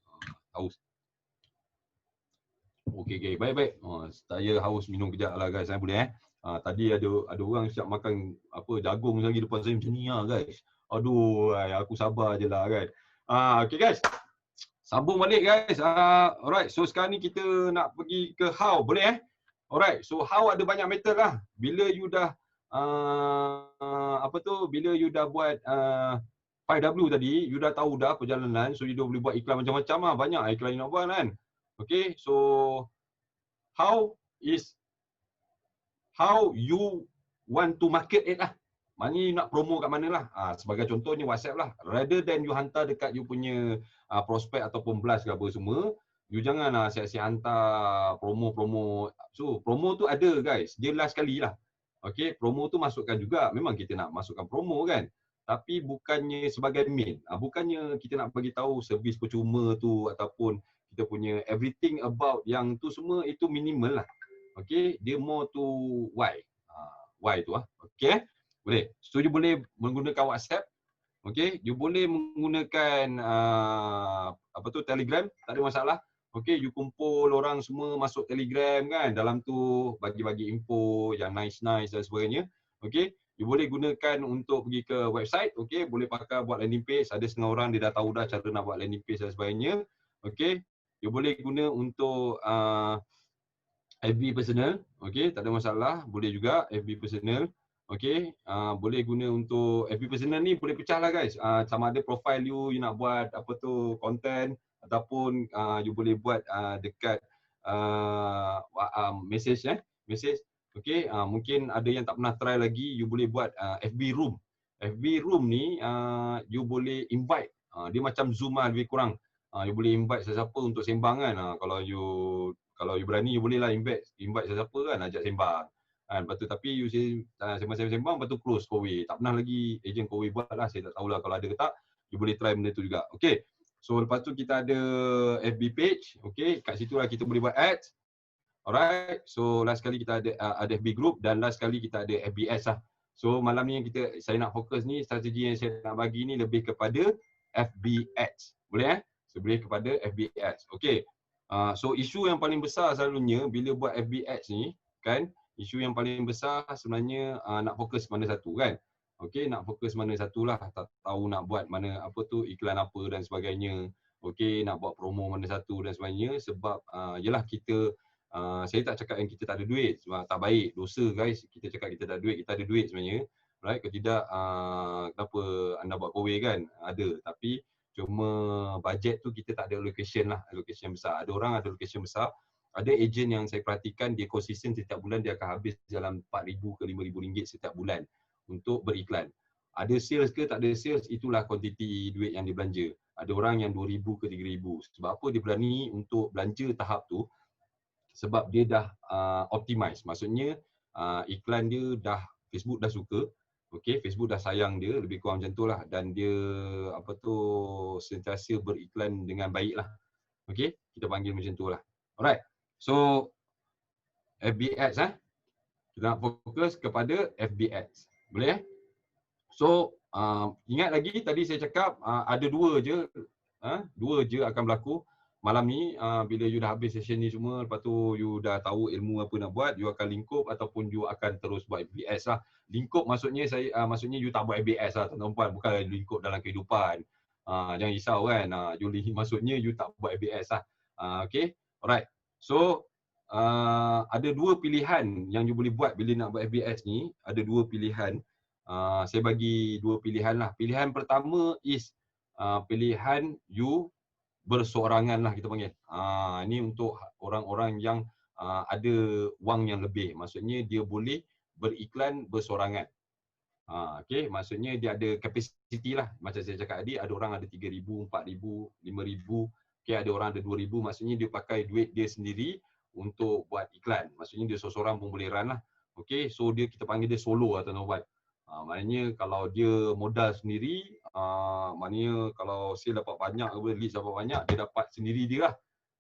Haus. Okay. Baik. Saya haus minum kejap lah guys. Saya boleh tadi ada orang siap makan jagung lagi depan saya macam ni lah guys. Aduh, aku sabar je lah kan. Okay guys. Sambung balik guys. Alright, so sekarang ni kita nak pergi ke how, boleh Alright, so how ada banyak method lah. Bila you dah bila you dah buat 5W tadi, you dah tahu dah perjalanan, so you dah boleh buat iklan macam-macam lah. Banyak iklan you nak buat kan. Okay, so how you want to market it lah. Maknanya you nak promo kat mana lah. Sebagai contohnya WhatsApp lah. Rather than you hantar dekat you punya prospek ataupun blast ke apa semua, you janganlah siap-siap hantar promo. So, promo tu ada guys. Dia last kali lah. Okay, promo tu masukkan juga. Memang kita nak masukkan promo kan. Tapi bukannya sebagai main. Bukannya kita nak bagi tahu servis percuma tu ataupun kita punya everything about yang tu semua itu minimal lah. Okay, dia more to why. Why tu Okay. Boleh. So, you boleh menggunakan WhatsApp. Okay. You boleh menggunakan Telegram. Tak ada masalah. Okay. You kumpul orang semua masuk Telegram kan. Dalam tu bagi-bagi info yang nice dan sebagainya. Okay. You boleh gunakan untuk pergi ke website. Okay. Boleh pakai buat landing page. Ada setengah orang dia dah tahu dah cara nak buat landing page dan sebagainya. Okay. You boleh guna untuk FB personal. Okay. Tak ada masalah. Boleh juga FB personal. Okay, boleh guna untuk FB personal ni boleh pecah lah guys. Sama ada profile you nak buat content ataupun you boleh buat dekat message. Okay, mungkin ada yang tak pernah try lagi, you boleh buat FB room. FB room ni you boleh invite. Dia macam Zoom lah lebih kurang. You boleh invite sesiapa untuk sembang kan. Kalau you berani you boleh lah invite sesiapa kan, ajak sembang. Lepas tu tapi you sembang lepas tu close Kowe. Tak pernah lagi ejen Kowe buat lah. Saya tak tahulah kalau ada ke tak. You boleh try benda tu juga. Okay. So lepas tu kita ada FB page. Okay. Kat situ lah kita boleh buat ads. Alright. So last kali kita ada FB group dan last kali kita ada FB ads lah. So malam ni saya nak fokus ni, strategi yang saya nak bagi ni lebih kepada FB ads. Boleh So boleh kepada FB ads. Okay. So isu yang paling besar selalunya bila buat FB ads ni kan, isu yang paling besar sebenarnya nak fokus mana satu kan. Okey, nak fokus mana satu lah. Tak tahu nak buat mana iklan apa dan sebagainya. Okey, nak buat promo mana satu dan sebagainya. Sebab yelah kita, saya tak cakap yang kita tak ada duit. Sebab tak baik, dosa guys. Kita cakap kita tak ada duit, kita ada duit sebenarnya. Right, kalau tidak, kenapa anda buat Kowe kan? Ada, tapi cuma bajet tu kita tak ada allocation lah. Allocation besar. Ada orang ada allocation besar. Ada ejen yang saya perhatikan dia konsisten setiap bulan dia akan habis dalam 4,000 ke 5,000 ringgit setiap bulan untuk beriklan. Ada sales ke tak ada sales, itulah kuantiti duit yang dia belanja. Ada orang yang 2,000 ke 3,000. Sebab apa dia berani untuk belanja tahap tu? Sebab dia dah optimize. Maksudnya iklan dia dah, Facebook dah suka. Okay, Facebook dah sayang dia, lebih kurang macam tu lah. Dan dia sentiasa beriklan dengan baik lah. Okay, kita panggil macam tu lah. Alright. So, FB Ads kita nak fokus kepada FB Ads. Boleh So, ingat lagi tadi saya cakap ada dua je akan berlaku malam ni. Bila you dah habis session ni semua, lepas tu you dah tahu ilmu apa nak buat, you akan lingkup ataupun you akan terus buat FB Ads lah. Lingkup maksudnya maksudnya you tak buat FB Ads lah tuan-tuan, bukan lingkup dalam kehidupan. Jangan risau kan. Maksudnya you tak buat FB Ads lah. Okay, alright. So, ada dua pilihan yang you boleh buat bila nak buat FB Ads ni. Ada dua pilihan. Saya bagi dua pilihan lah. Pilihan pertama is pilihan you bersorangan lah kita panggil. Ini untuk orang-orang yang ada wang yang lebih. Maksudnya dia boleh beriklan bersorangan. Okey, maksudnya dia ada kapasiti lah. Macam saya cakap tadi, ada orang ada 3,000, 4,000, 5,000. Okey, ada orang ada 2,000. Maksudnya dia pakai duit dia sendiri untuk buat iklan. Maksudnya dia seorang pun boleh run lah. Okey, so kita panggil dia solo lah tuan-tuan. Maknanya kalau dia modal sendiri, maknanya kalau sale dapat banyak, leads dapat banyak, dia dapat sendiri dia lah.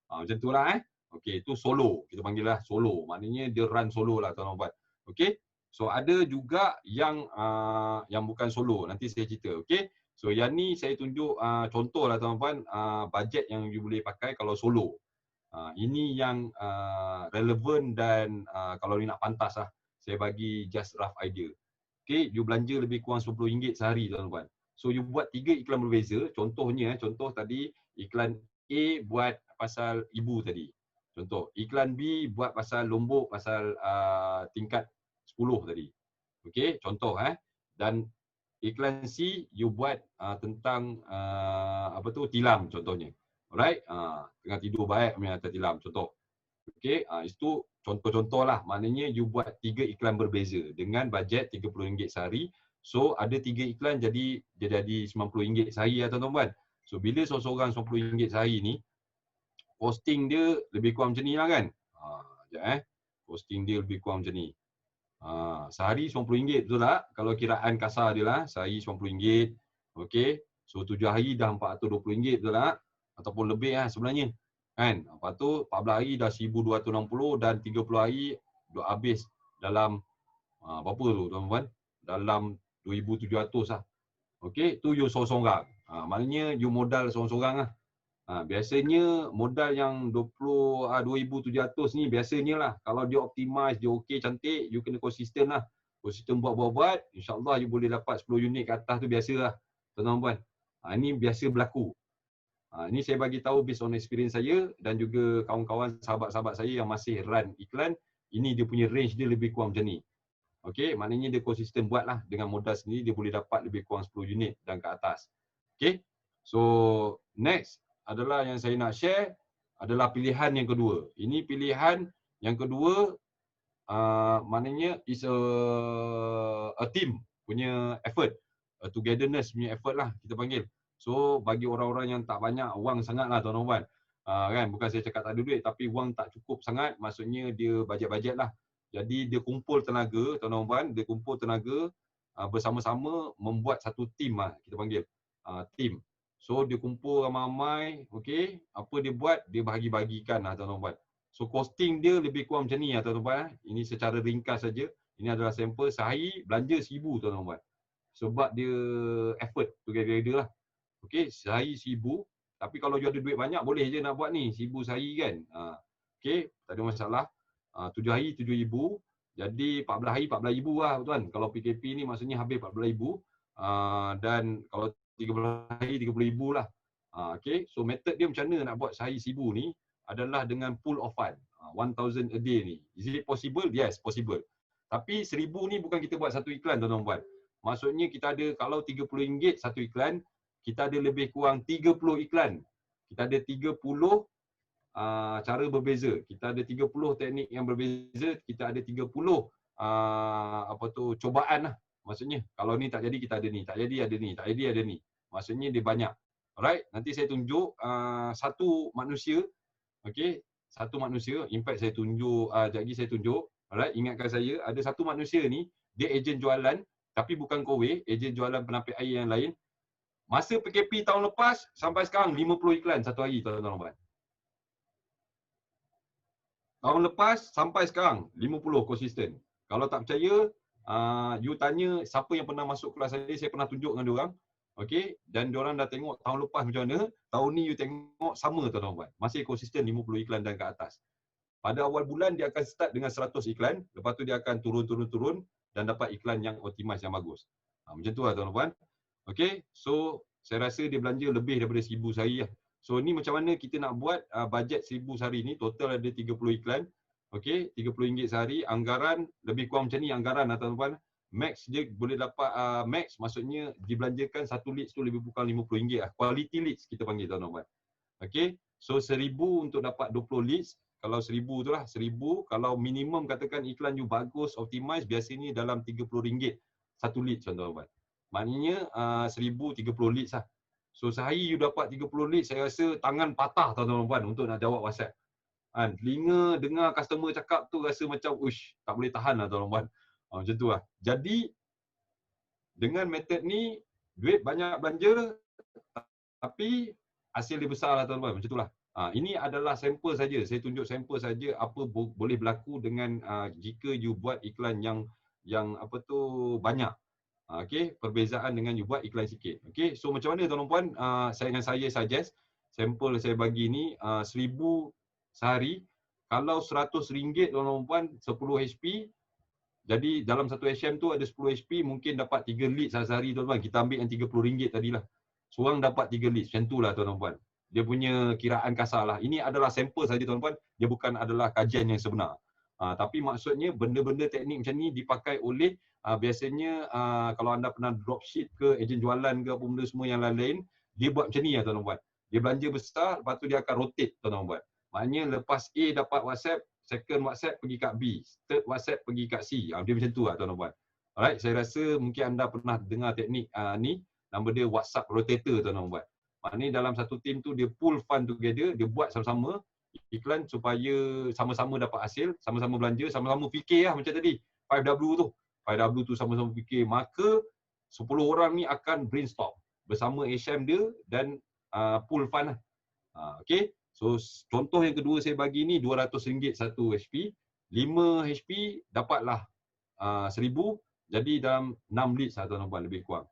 Macam tu lah Okey, itu solo. Kita panggil lah solo. Maknanya dia run solo lah tuan-tuan. Okey. So ada juga yang bukan solo. Nanti saya cerita. Okey. So yang ni saya tunjuk contoh lah tuan-tuan, bajet yang you boleh pakai kalau solo. Ini yang relevan dan kalau you nak pantas lah. Saya bagi just rough idea. Okey, you belanja lebih kurang RM10 sehari tuan-tuan. So you buat 3 iklan berbeza. Contohnya, contoh tadi iklan A buat pasal ibu tadi. Contoh, iklan B buat pasal lombok, pasal tingkat 10 tadi. Okey, contoh Dan iklan C you buat tentang tilam contohnya. Alright? Tengah tidur baik punya tilam contoh. Okey, itu contoh-contoh lah. Maknanya you buat 3 iklan berbeza dengan bajet RM30 sehari. So ada 3 iklan jadi RM90 sehari lah tuan-tuan. So bila seorang-seorang RM90 sehari ni, posting dia lebih kurang macam ni lah kan. Sekejap Posting dia lebih kurang macam ni. Sehari RM90 betul tak? Kalau kiraan kasar dia lah, sehari RM90. Okey. So 7 hari dah RM420 betul tak? Ataupun lebih lah sebenarnya. Kan? Lepas tu 14 hari dah RM1,260 dan 30 hari dah habis dalam berapa tu tuan-tuan? Dalam RM2,700 lah. Okey, tu you seorang-seorang. Maknanya you modal seorang-seorang lah. Biasanya modal yang 2,700 ni biasanya lah. Kalau dia optimize, dia okey, cantik, you kena konsisten lah. Konsisten buat-buat, insyaAllah you boleh dapat 10 unit ke atas tu biasa lah. Tuan-tuan. Ini biasa berlaku. Ini saya bagi tahu based on experience saya dan juga kawan-kawan, sahabat-sahabat saya yang masih run iklan. Ini dia punya range dia lebih kurang macam ni. Okey, maknanya dia konsisten buat lah. Dengan modal sendiri, dia boleh dapat lebih kurang 10 unit dan ke atas. Okey. So, next adalah yang saya nak share adalah pilihan yang kedua. Ini pilihan yang kedua, maknanya is a team punya effort, a togetherness punya effort lah kita panggil. So bagi orang-orang yang tak banyak wang sangat lah tuan-tuan, kan, bukan saya cakap tak ada duit, tapi wang tak cukup sangat, maksudnya dia bajet-bajet lah. Jadi dia kumpul tenaga tuan-tuan, dia kumpul tenaga bersama-sama membuat satu team lah kita panggil, team. So dia kumpul ramai-ramai, okey, apa dia buat, dia bahagi-bagikan lah tuan-tuan. So costing dia lebih kurang macam ni lah tuan-tuan. Ini secara ringkas saja. Ini adalah sampel sehari belanja RM1,000 tuan-tuan. Sebab dia effort together lah. Okey, sehari RM1,000. Tapi kalau you ada duit banyak boleh je nak buat ni, RM1,000 sehari kan. Okey, tak ada masalah. 7 hari RM7,000. Jadi 14 hari RM14,000 lah tuan. Kalau PKP ni maksudnya habis RM14,000. Dan kalau 13 hari RM30,000 lah. Okey, so method dia macam mana nak buat sehari RM1,000 ni adalah dengan pool of fund. 1,000 a day ni. Is it possible? Yes, possible. Tapi RM1,000 ni bukan kita buat satu iklan tuan-tuan. Maksudnya kita ada, kalau RM30 satu iklan, kita ada lebih kurang 30 iklan. Kita ada 30 cara berbeza. Kita ada 30 teknik yang berbeza. Kita ada 30 cobaan lah. Maksudnya kalau ni tak jadi kita ada ni, tak jadi ada ni, tak jadi ada ni. Maksudnya dia banyak. Alright, nanti saya tunjuk satu manusia. Okey, satu manusia. In fact saya tunjuk, sekejap lagi saya tunjuk. Alright, ingatkan saya, ada satu manusia ni, dia ejen jualan, tapi bukan kowe, ejen jualan penampik air yang lain. Masa PKP tahun lepas, sampai sekarang 50 iklan satu hari tuan-tuan. Tahun lepas, sampai sekarang 50 konsisten. Kalau tak percaya, you tanya siapa yang pernah masuk kelas saya pernah tunjuk dengan diorang. Okey, dan diorang dah tengok tahun lepas macam mana, tahun ni you tengok sama tuan-tuan. Masih konsisten 50 iklan dan ke atas. Pada awal bulan dia akan start dengan 100 iklan, lepas tu dia akan turun dan dapat iklan yang optimize yang bagus. Macam tu lah tuan-tuan. Okey, so saya rasa dia belanja lebih daripada 1,000 sehari lah. So ni macam mana kita nak buat bajet 1,000 sehari ni, total ada 30 iklan. Okey, RM30 sehari, anggaran lebih kurang macam ni anggaran lah tuan-tuan. Max dia boleh dapat, max maksudnya dibelanjakan satu leads tu lebih kurang RM50 lah. Quality leads kita panggil tuan-tuan. Okey. So 1000 untuk dapat 20 leads. Kalau 1000 tu lah, 1000 kalau minimum katakan iklan you bagus, optimize, biasanya dalam RM30 satu lead tuan-tuan. Maknanya 1000 30 leads lah. So sehari you dapat 30 leads, saya rasa tangan patah tuan-tuan untuk nak jawab WhatsApp. Kan, telinga dengar customer cakap tu rasa macam uish, tak boleh tahan lah tuan-tuan. Macam tu lah. Jadi dengan metod ni duit banyak belanja tapi hasil dia besar lah tuan-tuan. Macam itulah. Ini adalah sampel saja. Saya tunjuk sampel saja apa boleh berlaku dengan jika you buat iklan yang apa tu banyak. Okey, perbezaan dengan you buat iklan sikit. Okey, so macam mana tuan-tuan? Saya suggest sampel saya bagi ni 1000 sehari. Kalau RM100 tuan-tuan 10 HP. Jadi dalam satu SM tu ada 10 HP, mungkin dapat 3 lead sehari tuan-tuan. Kita ambil yang RM30 tadilah. Seorang dapat 3 lead. Macam itulah tuan-tuan. Dia punya kiraan kasar lah. Ini adalah sampel saja tuan-tuan. Dia bukan adalah kajian yang sebenar. Tapi maksudnya benda-benda teknik macam ni dipakai oleh biasanya kalau anda pernah dropship ke, ejen jualan ke apa benda semua yang lain-lain, dia buat macam ni lah tuan-tuan. Dia belanja besar, lepas tu dia akan rotate tuan-tuan. Maknanya lepas A dapat WhatsApp, second WhatsApp pergi kat B, third WhatsApp pergi kat C. Dia macam tu lah tuan-tuan. Alright, saya rasa mungkin anda pernah dengar teknik ni, nama dia WhatsApp rotator tuan-tuan. Maknanya dalam satu team tu dia pull fund together, dia buat sama-sama iklan supaya sama-sama dapat hasil, sama-sama belanja, sama-sama fikir lah macam tadi. 5W tu. 5W tu sama-sama fikir. Maka 10 orang ni akan brainstorm bersama HM dia dan pull fund lah. Okay. So contoh yang kedua saya bagi ni RM200 satu HP. 5 HP dapatlah 1000. Jadi dalam 6 leads lah tuan-tuan lebih kurang.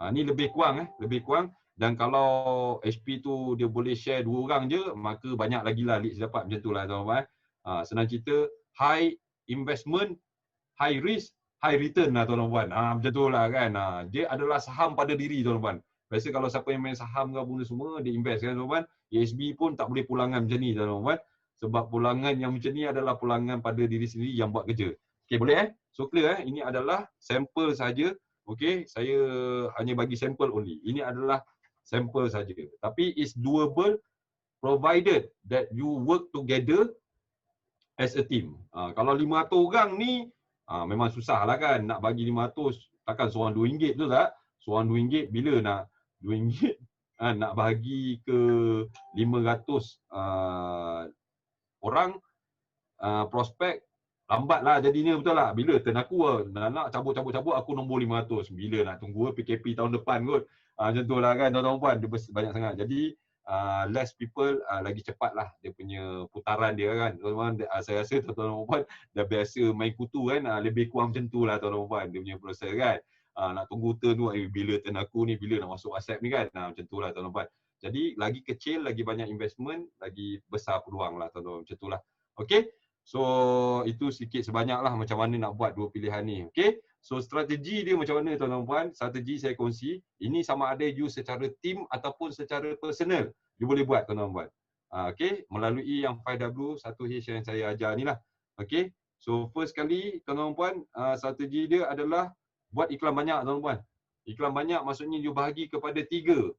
Ni lebih kurang lebih kurang. Dan kalau HP tu dia boleh share 2 orang je, maka banyak lagi lah leads dapat. Macam tu lah tuan-tuan. Senang cerita, high investment, high risk, high return lah tuan-tuan. Macam tu lah kan. Dia adalah saham pada diri tuan-tuan. Biasa kalau siapa yang main saham ke benda semua, dia invest kan tuan-tuan. ASB pun tak boleh pulangan macam ni tuan-tuan. Sebab pulangan yang macam ni adalah pulangan pada diri sendiri yang buat kerja. Okey, boleh So clear Ini adalah sampel saja. Okey, saya hanya bagi sampel only. Ini adalah sampel saja. Tapi it's doable provided that you work together as a team. Kalau 500 orang ni memang susah lah kan nak bagi 500, takkan seorang RM2 betul tak? Seorang RM2 bila nak RM2 nak bagi ke 500 orang prospek, lambatlah jadinya betul tak? Bila turn aku nak cabut aku nombor 500. Bila nak tunggu PKP tahun depan kot. Macam tu lah kan tuan-tuan, dia banyak sangat. Jadi less people lagi cepatlah dia punya putaran dia kan. Tuan-tuan, saya rasa tuan-tuan dah biasa main kutu kan, lebih kurang macam tu lah tuan-tuan dia punya proses kan. Nak tunggu turn tu, bila turn aku ni, bila nak masuk WhatsApp ni kan. Macam tu lah tuan-tuan. Jadi lagi kecil, lagi banyak investment, lagi besar peluang lah tuan-tuan. Macam tu lah. Okay. So itu sikit sebanyak lah macam mana nak buat dua pilihan ni. Okay. So strategi dia macam mana tuan-tuan? Strategi saya kongsi. Ini sama ada you secara team ataupun secara personal. You boleh buat tuan-tuan. Okay. Melalui yang 5W 1H yang saya ajar ni lah. Okay. So first kali tuan-tuan, strategi dia adalah buat iklan banyak tuan-tuan. Iklan banyak maksudnya you bahagi kepada 3.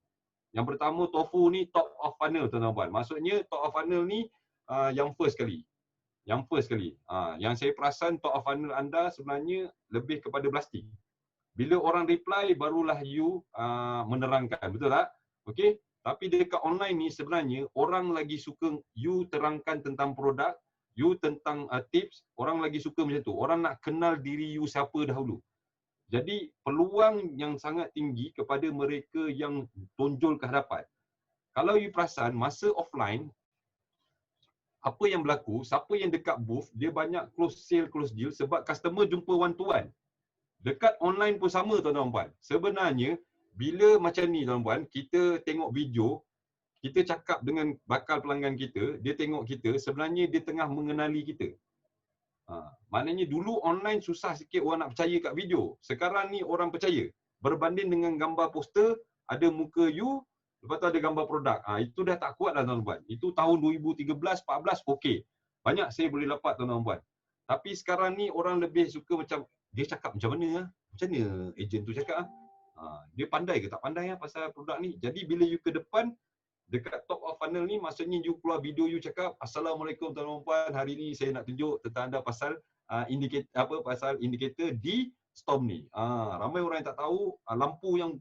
Yang pertama TOFU ni top of funnel tuan-tuan. Maksudnya top of funnel ni yang first kali. Yang saya perasan top of funnel anda sebenarnya lebih kepada blasting. Bila orang reply barulah you menerangkan, betul tak? Okey. Tapi dekat online ni sebenarnya orang lagi suka you terangkan tentang produk, you tentang tips, orang lagi suka macam tu. Orang nak kenal diri you siapa dahulu. Jadi peluang yang sangat tinggi kepada mereka yang tonjol ke hadapan. Kalau you perasan masa offline, apa yang berlaku, siapa yang dekat booth, dia banyak close sale, close deal sebab customer jumpa one to one. Dekat online pun sama tuan-tuan. Sebenarnya, bila macam ni tuan-tuan, kita tengok video, kita cakap dengan bakal pelanggan kita, dia tengok kita, sebenarnya dia tengah mengenali kita. Maknanya dulu online susah sikit orang nak percaya kat video. Sekarang ni orang percaya. Berbanding dengan gambar poster, ada muka you, lepas tu ada gambar produk. Itu dah tak kuat lah tuan-tuan. Itu tahun 2013-14 okey. Banyak saya boleh dapat tuan-tuan. Tapi sekarang ni orang lebih suka macam, dia cakap macam mana? Macam mana ejen tu cakap? Dia pandai ke tak pandai pasal produk ni? Jadi bila you ke depan, Dekat top of funnel ni maksudnya you keluar video you cakap, "Assalamualaikum tuan-tuan dan puan, hari ni saya nak tunjuk tentang anda pasal pasal indikator di storm ni." Ramai orang yang tak tahu lampu yang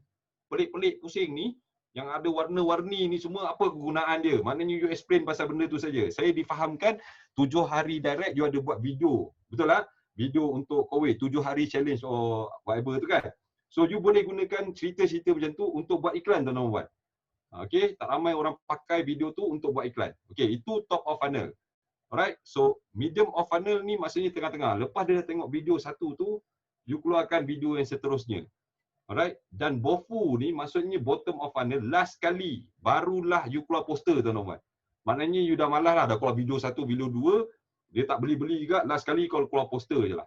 pelik-pelik pusing ni yang ada warna-warni ni semua apa kegunaan dia. Maknanya you explain pasal benda tu saja. Saya difahamkan 7 hari direct you ada buat video. Betul tak? Video untuk COVID, 7 hari challenge or whatever tu kan. So you boleh gunakan cerita-cerita macam tu untuk buat iklan tuan-tuan buat. Okay, tak ramai orang pakai video tu untuk buat iklan. Okay, itu top of funnel. Alright, so medium of funnel ni maksudnya tengah-tengah. Lepas dia dah tengok video satu tu, you keluarkan video yang seterusnya. Alright, dan BOFU ni maksudnya bottom of funnel, last kali barulah you keluar poster tuan-tuan. Maknanya you dah malas lah, dah keluar video satu, video dua, dia tak beli-beli juga, last kali kalau keluar poster je lah.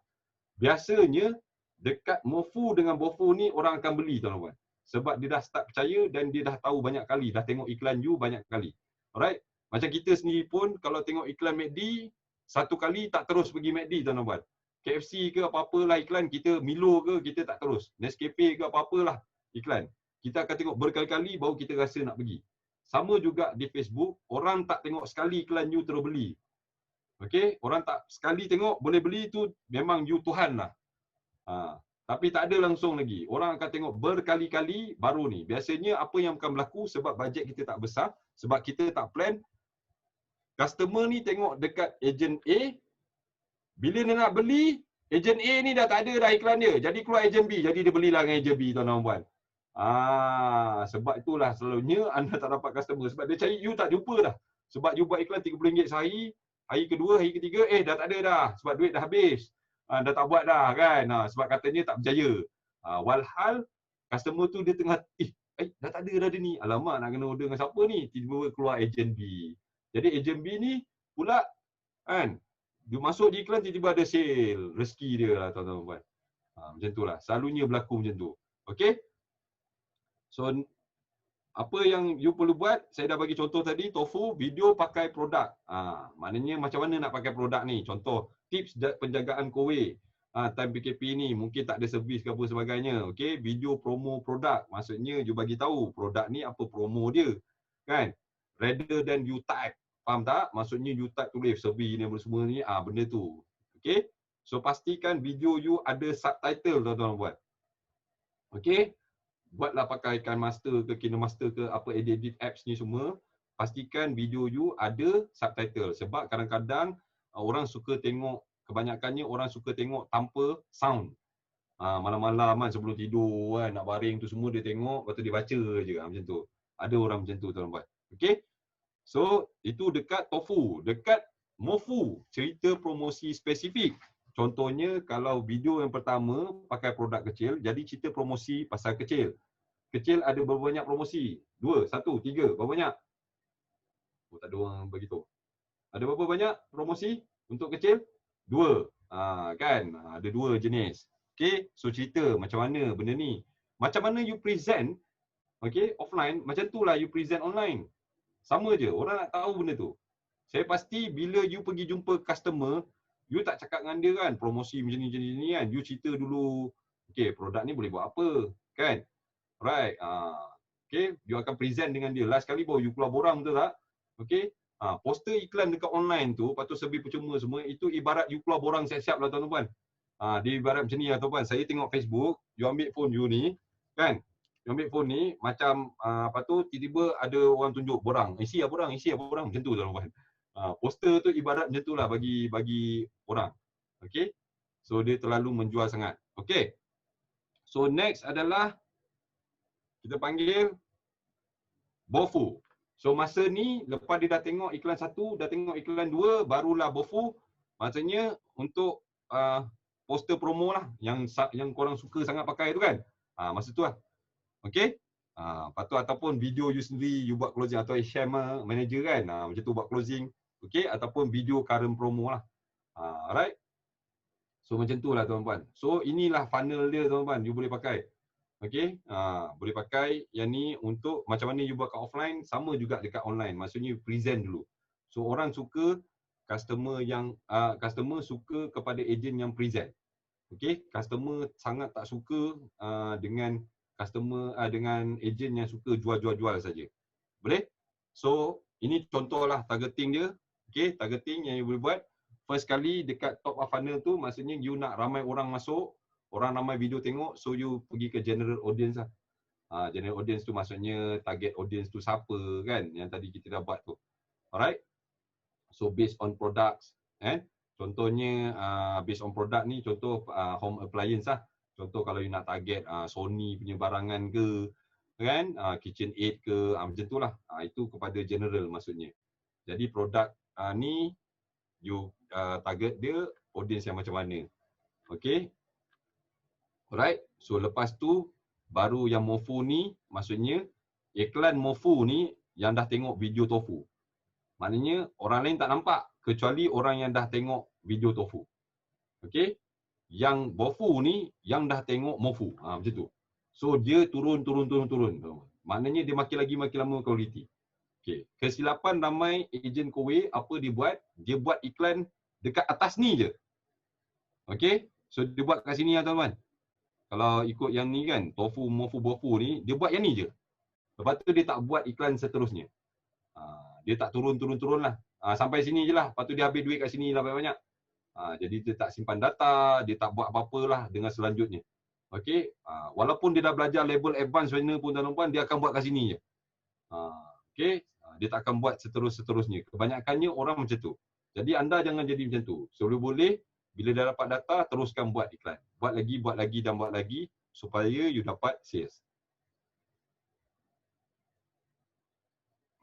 Biasanya dekat MOFU dengan BOFU ni orang akan beli tuan-tuan. Sebab dia dah start percaya dan dia dah tahu banyak kali, dah tengok iklan you banyak kali. Alright, macam kita sendiri pun kalau tengok iklan McD, satu kali tak terus pergi McD tuan-tuan. KFC ke apa-apalah iklan, kita Milo ke kita tak terus. Nescafe ke apa-apalah iklan. Kita akan tengok berkali-kali baru kita rasa nak pergi. Sama juga di Facebook, orang tak tengok sekali iklan you terus beli. Okey, orang tak sekali tengok boleh beli tu memang you Tuhan lah. Tapi tak ada langsung lagi. Orang akan tengok berkali-kali baru ni. Biasanya apa yang akan berlaku sebab bajet kita tak besar, sebab kita tak plan. Customer ni tengok dekat ejen A, bila dia nak beli, ejen A ni dah tak ada dah iklan dia. Jadi keluar ejen B. Jadi dia belilah dengan ejen B tuan-tuan puan. Sebab itulah selalunya anda tak dapat customer. Sebab dia cari you tak jumpa dah. Sebab you buat iklan RM30 sehari, hari kedua, hari ketiga, dah tak ada dah. Sebab duit dah habis. Dah tak buat dah kan. Sebab katanya tak berjaya. Walhal customer tu dia tengah, dah tak ada dah dia ni. Alamak nak kena order dengan siapa ni? Tiba-tiba keluar ejen B. Jadi ejen B ni pula kan, dia masuk di iklan tiba-tiba ada sale, rezeki dia lah tuan-tuan. Macam itulah. Selalunya berlaku macam tu. Okey? So apa yang you perlu buat, saya dah bagi contoh tadi, tofu, video pakai produk. Maknanya macam mana nak pakai produk ni. Contoh, tips penjagaan COVID. Time PKP ni mungkin tak ada servis ke apa sebagainya. Okey, video promo produk. Maksudnya you bagi tahu produk ni apa promo dia. Kan? Rather than you type. Faham tak? Maksudnya you type tulis servis ni semua ni, benda tu. Okey? So pastikan video you ada subtitle tuan-tuan buat. Okey? Buatlah pakai KineMaster ke KineMaster ke apa edit apps ni semua. Pastikan video you ada subtitle. Sebab kadang-kadang orang suka tengok, kebanyakannya orang suka tengok tanpa sound. Malam-malam kan sebelum tidur kan, nak baring tu semua dia tengok, lepas tu dia baca je macam tu. Ada orang macam tu tuan-tuan buat. Okey? So, itu dekat tofu. Dekat mofu, cerita promosi spesifik. Contohnya, kalau video yang pertama pakai produk kecil, jadi cerita promosi pasal kecil. Kecil ada berapa banyak promosi? 2, 1, 3, berapa banyak? Tak ada orang begitu. Ada berapa banyak promosi untuk kecil? 2. Kan? Ada 2 jenis. Okay, so cerita macam mana benda ni. Macam mana you present, okay, offline, macam tu lah you present online. Sama je, orang nak tahu benda tu. Saya pasti bila you pergi jumpa customer, you tak cakap dengan dia kan, promosi macam ni kan. You cerita dulu, okay, produk ni boleh buat apa, kan? Right. Okay, you akan present dengan dia. Last kali baru you keluar borang, betul tak? Okay. Poster iklan dekat online tu, patut servis percuma semua, itu ibarat you keluar borang siap-siap lah tuan-tuan. Dia ibarat macam ni lah tuan-tuan. Saya tengok Facebook, you ambil phone you ni, kan? You ambil phone ni, macam apa tu, tiba-tiba ada orang tunjuk borang. Isi lah borang, macam tu tuan-tuan. Poster tu ibarat macam tu lah bagi orang. Okay. So dia terlalu menjual sangat. Okay. So next adalah kita panggil BOFU. So masa ni, lepas dia dah tengok iklan 1, dah tengok iklan 2, barulah BOFU. Maksudnya untuk poster promo lah, yang korang suka sangat pakai tu kan. Masa tu lah. Okay. Lepas tu ataupun video you sendiri, you buat closing atau share manager kan. Macam tu buat closing. Okay. Ataupun video current promo lah. Alright. So macam tu lah tuan-tuan. So inilah funnel dia tuan-tuan. You boleh pakai. Okay. Boleh pakai yang ni untuk macam mana you buat kat offline, sama juga dekat online. Maksudnya you present dulu. So orang suka customer suka kepada ejen yang present. Okay. Customer sangat tak suka dengan ejen yang suka jual-jual saja. Boleh? So, ini contohlah targeting dia. Okay, targeting yang you boleh buat. First kali dekat top of funnel tu, maksudnya you nak ramai orang masuk, orang ramai video tengok, so you pergi ke general audience lah. General audience tu maksudnya target audience tu siapa kan, yang tadi kita dah buat tu. Alright. So based on products, contohnya based on product ni, contoh home appliance lah. Contoh kalau you nak target Sony punya barangan ke, kan, KitchenAid ke, macam tu lah. Itu kepada general maksudnya. Jadi produk ni you target dia audience yang macam mana. Okay. Alright. So lepas tu baru yang Mofu ni, maksudnya iklan Mofu ni yang dah tengok video tofu. Maknanya orang lain tak nampak kecuali orang yang dah tengok video tofu. Okay. Yang Bofu ni yang dah tengok Mofu. Macam tu. So dia turun. Maknanya dia makin lama quality. Okay. Kesilapan ramai ejen Kowe, apa dia buat? Dia buat iklan dekat atas ni je. Okay. So dia buat kat sini lah tuan-tuan. Kalau ikut yang ni kan, tofu, Mofu, Bofu ni, dia buat yang ni je. Lepas tu dia tak buat iklan seterusnya. Dia tak turun lah. Sampai sini je lah. Lepas tu dia habis duit kat sini lah banyak-banyak. Jadi dia tak simpan data, dia tak buat apa-apa lah dengan selanjutnya. Okay. Walaupun dia dah belajar level advance mana pun tuan-tuan, dia akan buat kat sini je. Okay. Dia tak akan buat seterusnya. Kebanyakannya orang macam tu. Jadi anda jangan jadi macam tu. Boleh-boleh, bila dah dapat data, teruskan buat iklan. Buat lagi supaya you dapat sales.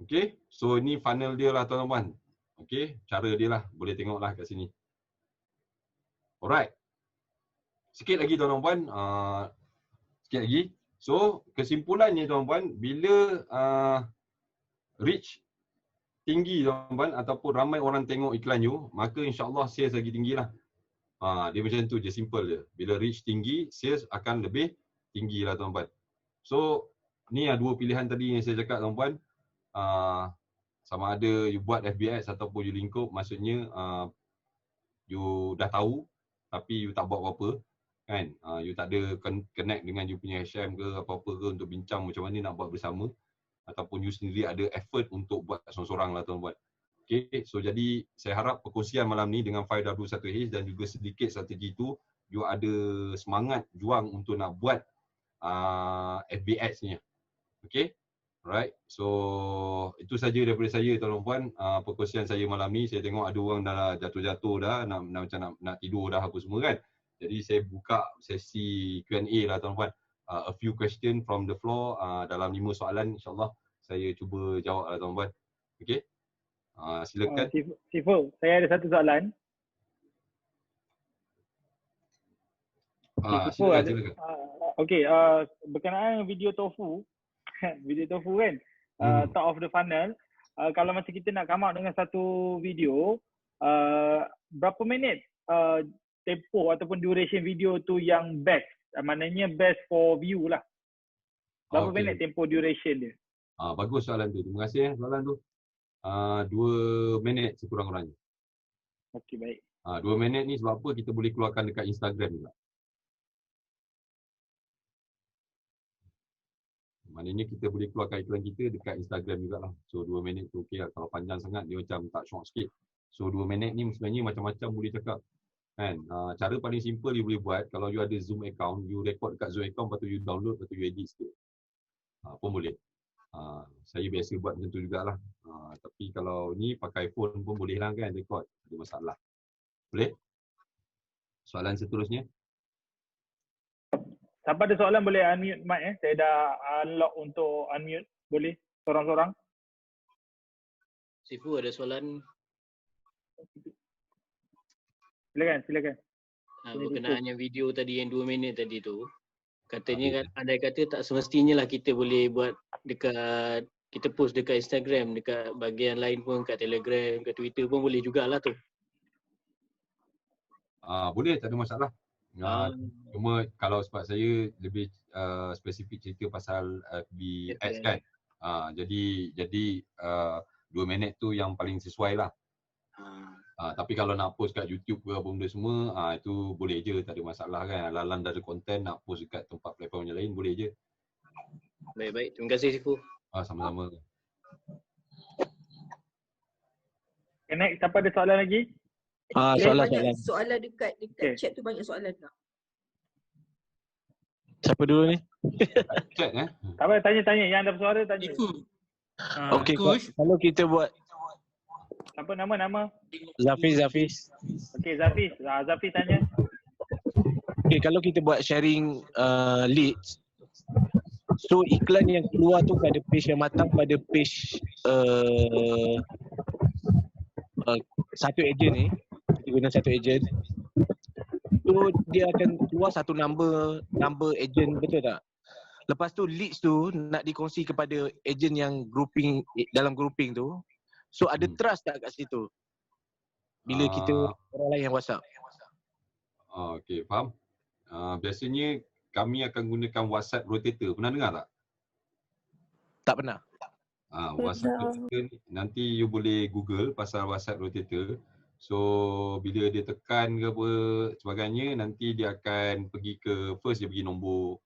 Okay. So ini funnel dia lah tuan-tuan. Okay. Cara dia lah. Boleh tengok lah kat sini. Alright. Sikit lagi tuan-tuan. Sikit lagi. So kesimpulannya tuan-tuan, bila reach tinggi tuan-tuan ataupun ramai orang tengok iklan you, maka insya-Allah sales lagi tinggilah. Dia macam tu je, simple je. Bila reach tinggi, sales akan lebih tinggi lah tuan-tuan. So ni dua pilihan tadi yang saya cakap tuan-tuan. Sama ada you buat FBX ataupun you lingkup, maksudnya you dah tahu tapi you tak buat apa-apa kan. You tak ada connect dengan you punya HM ke apa-apa ke untuk bincang macam mana nak buat bersama, ataupun you sendiri ada effort untuk buat seorang-seorang lah tuan-tuan. Okay, so jadi saya harap perkongsian malam ni dengan 5W1H dan juga sedikit strategi tu, you ada semangat juang untuk nak buat FBX ni. Okay, alright. So itu saja daripada saya tuan-tuan, perkongsian saya malam ni. Saya tengok ada orang dah jatuh-jatuh dah, nak tidur dah apa semua kan. Jadi saya buka sesi Q&A lah tuan-tuan. A few question from the floor, dalam 5 soalan insya-Allah saya cuba jawab lah tuan-tuan. Okey. Silakan. Sifu, saya ada satu soalan. Silakan. Okey, berkenaan video tofu, video tofu kan, top of the funnel, kalau macam kita nak come out dengan satu video, berapa minit tempoh ataupun duration video tu yang best? Maknanya best for view lah. Berapa minit tempoh duration dia? Bagus soalan tu. Terima kasih soalan tu. 2 minit sekurang-kurangnya. Okey, baik. 2 minit ni sebab apa kita boleh keluarkan dekat Instagram juga. Maknanya kita boleh keluarkan iklan kita dekat Instagram jugalah. So 2 minit tu okey lah. Kalau panjang sangat dia macam tak short sikit. So 2 minit ni sebenarnya macam-macam boleh cakap. Kan? Cara paling simple you boleh buat, kalau you ada Zoom account, you record dekat Zoom account, lepas tu you download, lepas tu you edit sikit. Pun boleh. Saya biasa buat macam tu jugalah. Tapi kalau ni pakai phone pun boleh lah kan, record. Ada masalah. Boleh? Soalan seterusnya. Siapa ada soalan boleh unmute mic Saya dah unlock untuk unmute. Boleh? Sorang-sorang. Sifu ada soalan. Silakan. Berkenaan yang video tadi yang 2 minit tadi tu. Katanya kan, andai kata tak semestinya lah kita boleh buat dekat, kita post dekat Instagram, dekat bahagian lain pun, kat Telegram, kat Twitter pun boleh jugalah tu. Boleh, tak ada masalah. Cuma kalau sebab saya lebih spesifik cerita pasal FB Ads kan. Jadi 2 minit tu yang paling sesuai lah. Tapi kalau nak post kat YouTube ke apa benda semua, itu boleh je, tak ada masalah kan. Alang-alang dah ada konten nak post dekat tempat platform yang lain, boleh je. Baik. Terima kasih Sifu. Sama-sama. Next, siapa ada soalan lagi? Banyak Soalan. soalan dekat Okay. chat tu, banyak soalan tak? Siapa dulu ni? Chat Siapa tanya-tanya, yang ada suara tanya. Okey, kalau kita buat Siapa nama? Zafiz. Okey, Zafiz. Zafiz tanya. Okey, kalau kita buat sharing leads, so iklan yang keluar tu pada page yang matang, pada page satu ejen ni, kita guna satu ejen, so dia akan keluar satu number ejen, betul tak? Lepas tu leads tu nak dikongsi kepada ejen yang dalam grouping tu, so ada trust tak kat situ bila kita orang lain yang WhatsApp? Okey, faham. Biasanya kami akan gunakan WhatsApp rotator. Pernah dengar tak? Tak pernah. WhatsApp rotator ni, nanti you boleh Google pasal WhatsApp rotator. So bila dia tekan ke apa sebagainya, nanti dia akan pergi ke first, dia pergi nombor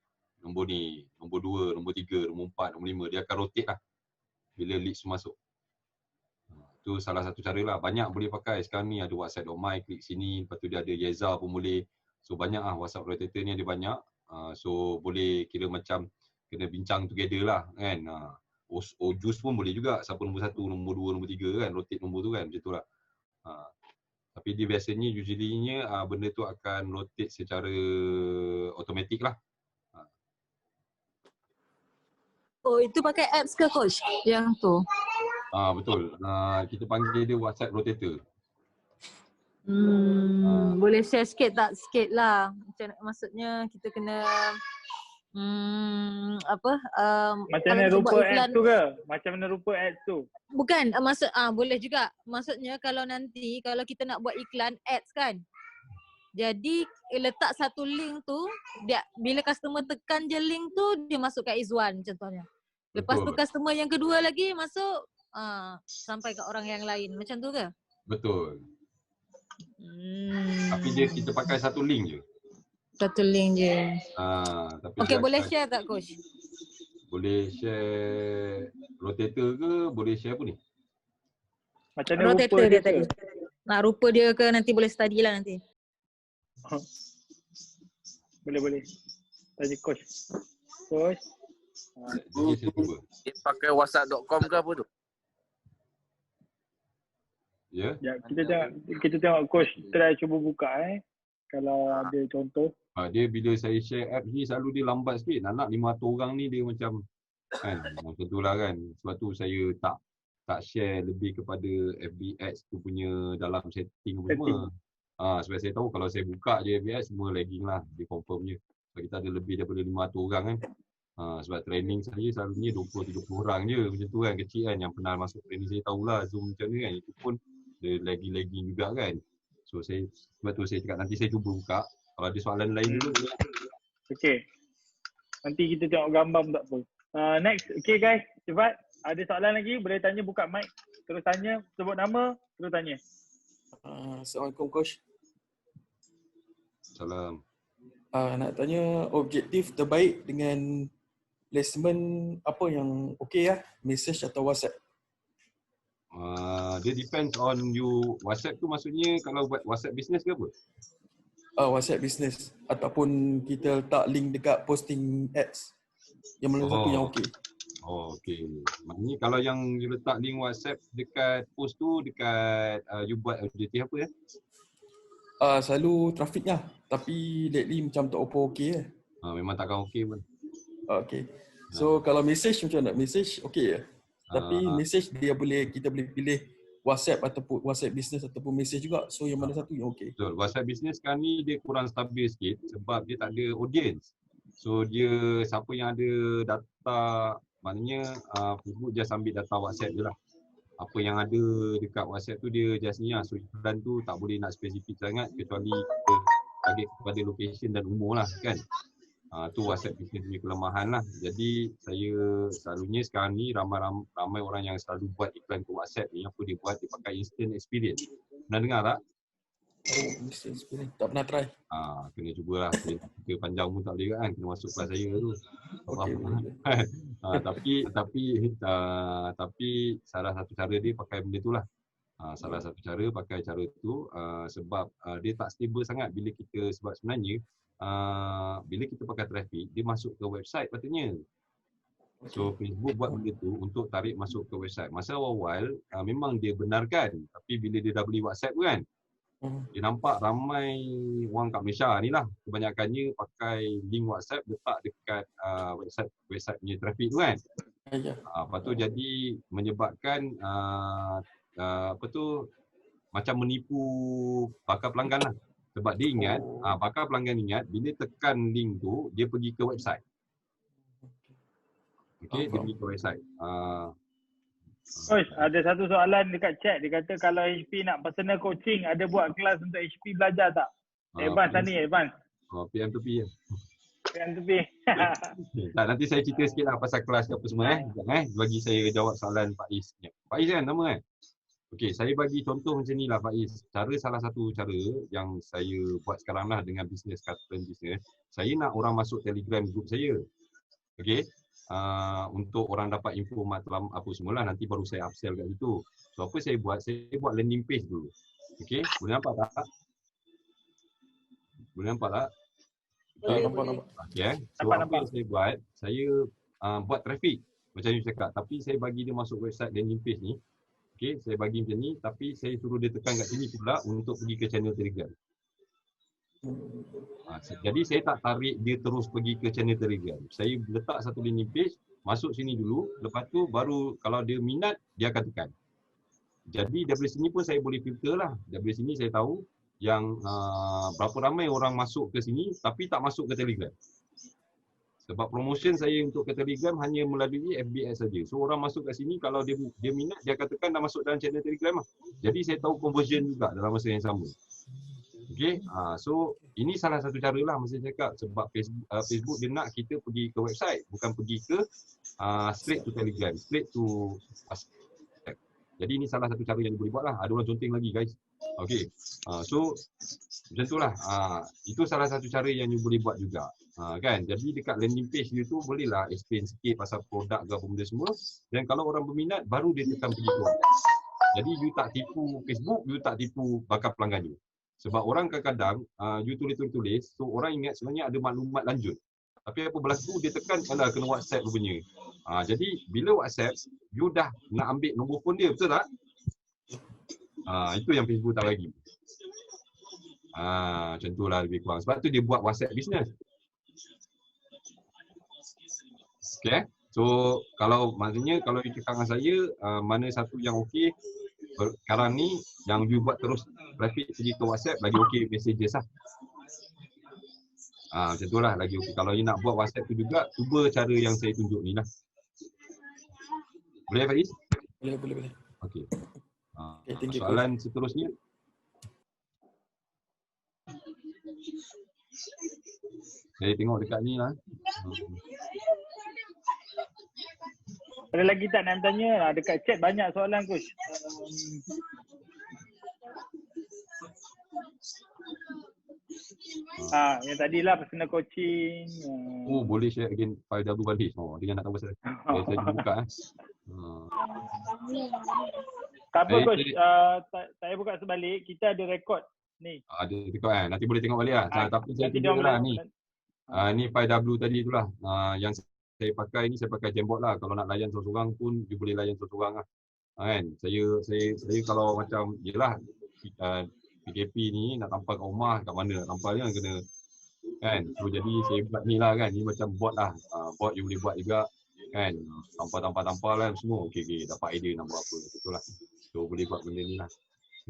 ni, nombor 2, nombor 3, nombor 4, nombor 5. Dia akan rotate lah bila leads masuk. Tu salah satu cara lah. Banyak boleh pakai. Sekarang ni ada WhatsApp.my, klik sini. Lepas tu dia ada Yeza pun boleh. So banyak lah WhatsApp rotator ni, ada banyak. So boleh kira macam kena bincang together lah kan. Ojus pun boleh juga. Siapa nombor 1, nombor 2, nombor 3 kan. Rotate nombor tu kan. Macam tu lah. Tapi dia biasanya usually-nya benda tu akan rotate secara automatic lah. Oh, itu pakai apps ke coach? Yang tu. Betul. Kita panggil dia WhatsApp rotator. Boleh share sikit tak? Sikit lah. Macam maksudnya kita kena Macam mana rupa ads tu ke? Macam mana rupa ads tu? Bukan, boleh juga. Maksudnya kalau nanti kalau kita nak buat iklan ads kan. Jadi letak satu link tu, dia bila customer tekan je link tu, dia masuk kat Izwan contohnya. Lepas tu customer yang kedua lagi masuk sampai ke orang yang lain. Macam tu ke? Betul. Tapi kita pakai satu link je. Satu link je. Tapi okey, boleh share tak coach? Boleh share rotator ke? Boleh share apa ni? Macam mana rotator rupa dia tadi. Rupa dia ke nanti boleh study lah nanti. Boleh. Tanya coach. Coach. Dia pakai whatsapp.com ke apa tu? Ya. Kita tengok coach try cuba buka kalau ada contoh. Dia bila saya share app ni selalu dia lambat sikit. Nak 500 orang ni dia macam kan macam tu lah kan. Sebab tu saya tak share lebih kepada FB Ads tu punya dalam setting semua. Sebab saya tahu kalau saya buka je FB Ads semua lagging lah. Dia confirm je. Sebab kita ada lebih daripada 500 orang kan. Sebab training saya selalunya 20-30 orang je macam tu kan, kecil kan. Yang pernah masuk training saya tahulah Zoom macam ni kan. Itu pun dia lagging juga kan. So sebab tu saya cakap nanti saya cuba buka. Kalau ada soalan lain dulu. Okay. Nanti kita tengok gambar pun tak apa. Next. Okay guys, cepat. Ada soalan lagi? Boleh tanya, buka mic. Terus tanya, sebut nama, terus tanya. Assalamualaikum coach. Salam. Nak tanya objektif terbaik dengan placement apa yang okey message atau WhatsApp? Dia depends on you. WhatsApp tu maksudnya kalau buat WhatsApp business ke apa? WhatsApp business ataupun kita letak link dekat posting ads. Yang mana satu yang okey? Okey. Maknanya kalau yang you letak link WhatsApp dekat post tu, dekat you buat objektif apa Selalu traffic lah. Tapi lately macam tak apa okey memang takkan okey pun. Okey. So kalau message macam nak message okey Tapi message kita boleh pilih WhatsApp ataupun WhatsApp business ataupun message juga. So yang mana satu yang okey? Betul. WhatsApp business sekarang ni dia kurang stabil sikit sebab dia tak ada audience. So dia siapa yang ada data, maknanya Facebook just ambil data WhatsApp je lah. Apa yang ada dekat WhatsApp tu dia just ni lah. So iklan tu tak boleh nak spesifik sangat kecuali kita target kepada location dan umur lah kan. Tu WhatsApp business punya kelemahan lah. Jadi saya selalunya sekarang ni ramai orang yang selalu buat iklan ke WhatsApp ni, apa dia buat, dia pakai instant experience. Pernah dengar tak? Instant experience. Tak pernah try. Kena cubalah. Kita panjang pun tak boleh kan, kena masuk kelas saya tu. Tapi salah satu cara dia pakai benda tu lah. Salah satu cara pakai cara tu sebab dia tak stable sangat bila kita, sebab sebenarnya bila kita pakai traffic, dia masuk ke website patutnya. So Facebook buat benda tu untuk tarik masuk ke website. Masa awal-awal memang dia benarkan, tapi bila dia dah beli WhatsApp tu kan, dia nampak ramai orang kat Malaysia ni lah kebanyakannya pakai link WhatsApp letak dekat website punya traffic tu kan. Lepas tu jadi menyebabkan macam menipu bakal pelanggan lah. Sebab dia ingat, bakal pelanggan ingat bila tekan link tu dia pergi ke website. Okey, dia pergi ke website. Ada satu soalan dekat chat. Dia kata kalau HP nak personal coaching, ada buat kelas untuk HP belajar tak? Advance lah ni, advance. PM to P je. PM to P. Tak, nanti saya cerita sikit lah pasal kelas apa semua bagi saya jawab soalan Pak Is. Pak Is kan nama kan? Okey, saya bagi contoh macam ni lah Pak Is. Salah satu cara yang saya buat sekarang lah dengan bisnes custom business, saya nak orang masuk Telegram group saya. Okey. Untuk orang dapat info matlamat apa semula, nanti baru saya upsell kat situ. So apa saya buat? Saya buat landing page dulu. Okey, boleh nampak tak? Boleh nampak tak? Boleh. Okey. So apa yang saya buat? Saya buat traffic macam you cakap, tapi saya bagi dia masuk website landing page ni. Okey, saya bagi macam ni, tapi saya suruh dia tekan kat sini pula untuk pergi ke channel Telegram. Jadi saya tak tarik dia terus pergi ke channel Telegram. Saya letak satu landing page, masuk sini dulu, lepas tu baru kalau dia minat, dia akan tekan. Jadi daripada sini pun saya boleh filter lah. Daripada sini saya tahu yang berapa ramai orang masuk ke sini tapi tak masuk ke Telegram. Sebab promotion saya untuk ke Telegram hanya melalui FBS saja. So orang masuk kat sini, kalau dia minat, dia akan tekan dan masuk dalam channel Telegram lah. Jadi saya tahu conversion juga dalam masa yang sama. Okay, so ini salah satu cara lah masa saya cakap, sebab Facebook dia nak kita pergi ke website, bukan pergi ke straight to Telegram, straight to jadi ini salah satu cara yang dia boleh buat lah. Ada orang conteng lagi guys. Okay, so macam tu lah. Itu salah satu cara yang you boleh buat juga. Kan, jadi dekat landing page you tu bolehlah explain sikit pasal produk ke apa benda semua, dan kalau orang berminat baru dia tekan pergi tu. Jadi you tak tipu Facebook, you tak tipu bakal pelanggan you. Sebab orang kadang-kadang you tulis, so orang ingat sebenarnya ada maklumat lanjut. Tapi apa berlaku, dia tekan alah kena WhatsApp rupanya. Jadi bila WhatsApp, you dah nak ambil nombor phone dia, betul tak? Itu yang Facebook tak bagi. Macam tu lah lebih kurang. Sebab tu dia buat WhatsApp business. Okay. So kalau maksudnya kalau you cakap dengan saya, mana satu yang okey sekarang ni, yang you buat terus traffic pergi ke WhatsApp, lagi okey messages lah. Macam tu lah lagi okey. Kalau you nak buat WhatsApp tu juga, cuba cara yang saya tunjuk ni lah. Boleh Faiz? Boleh. Okey. Thank you. Soalan seterusnya. Saya tengok dekat ni lah. Ada lagi tak nak tanya? Dekat chat banyak soalan Coach. Yang tadilah personal coaching. Boleh share again file W balik. Dia nak tahu pasal. Saya buka Tak apa Coach, saya buka sebalik. Kita ada rekod ni. Ada rekod kan. Nanti boleh tengok balik lah. Tapi saya tunjuk lah ni. Ni file W tadi tu lah. Yang saya pakai ni, saya pakai Jamboard lah. Kalau nak layan seorang-seorang pun, dia boleh layan seorang-seorang lah. Kan? Saya kalau macam, yelah, PKP ni nak tampal kat rumah, kat mana nak tampalnya kena. Kan? So jadi saya buat ni lah kan. Ni macam board lah. Board you boleh buat juga. Kan? Tampal lah semua. Okey, dapat idea nak buat apa. Betul lah. So boleh buat benda ni lah.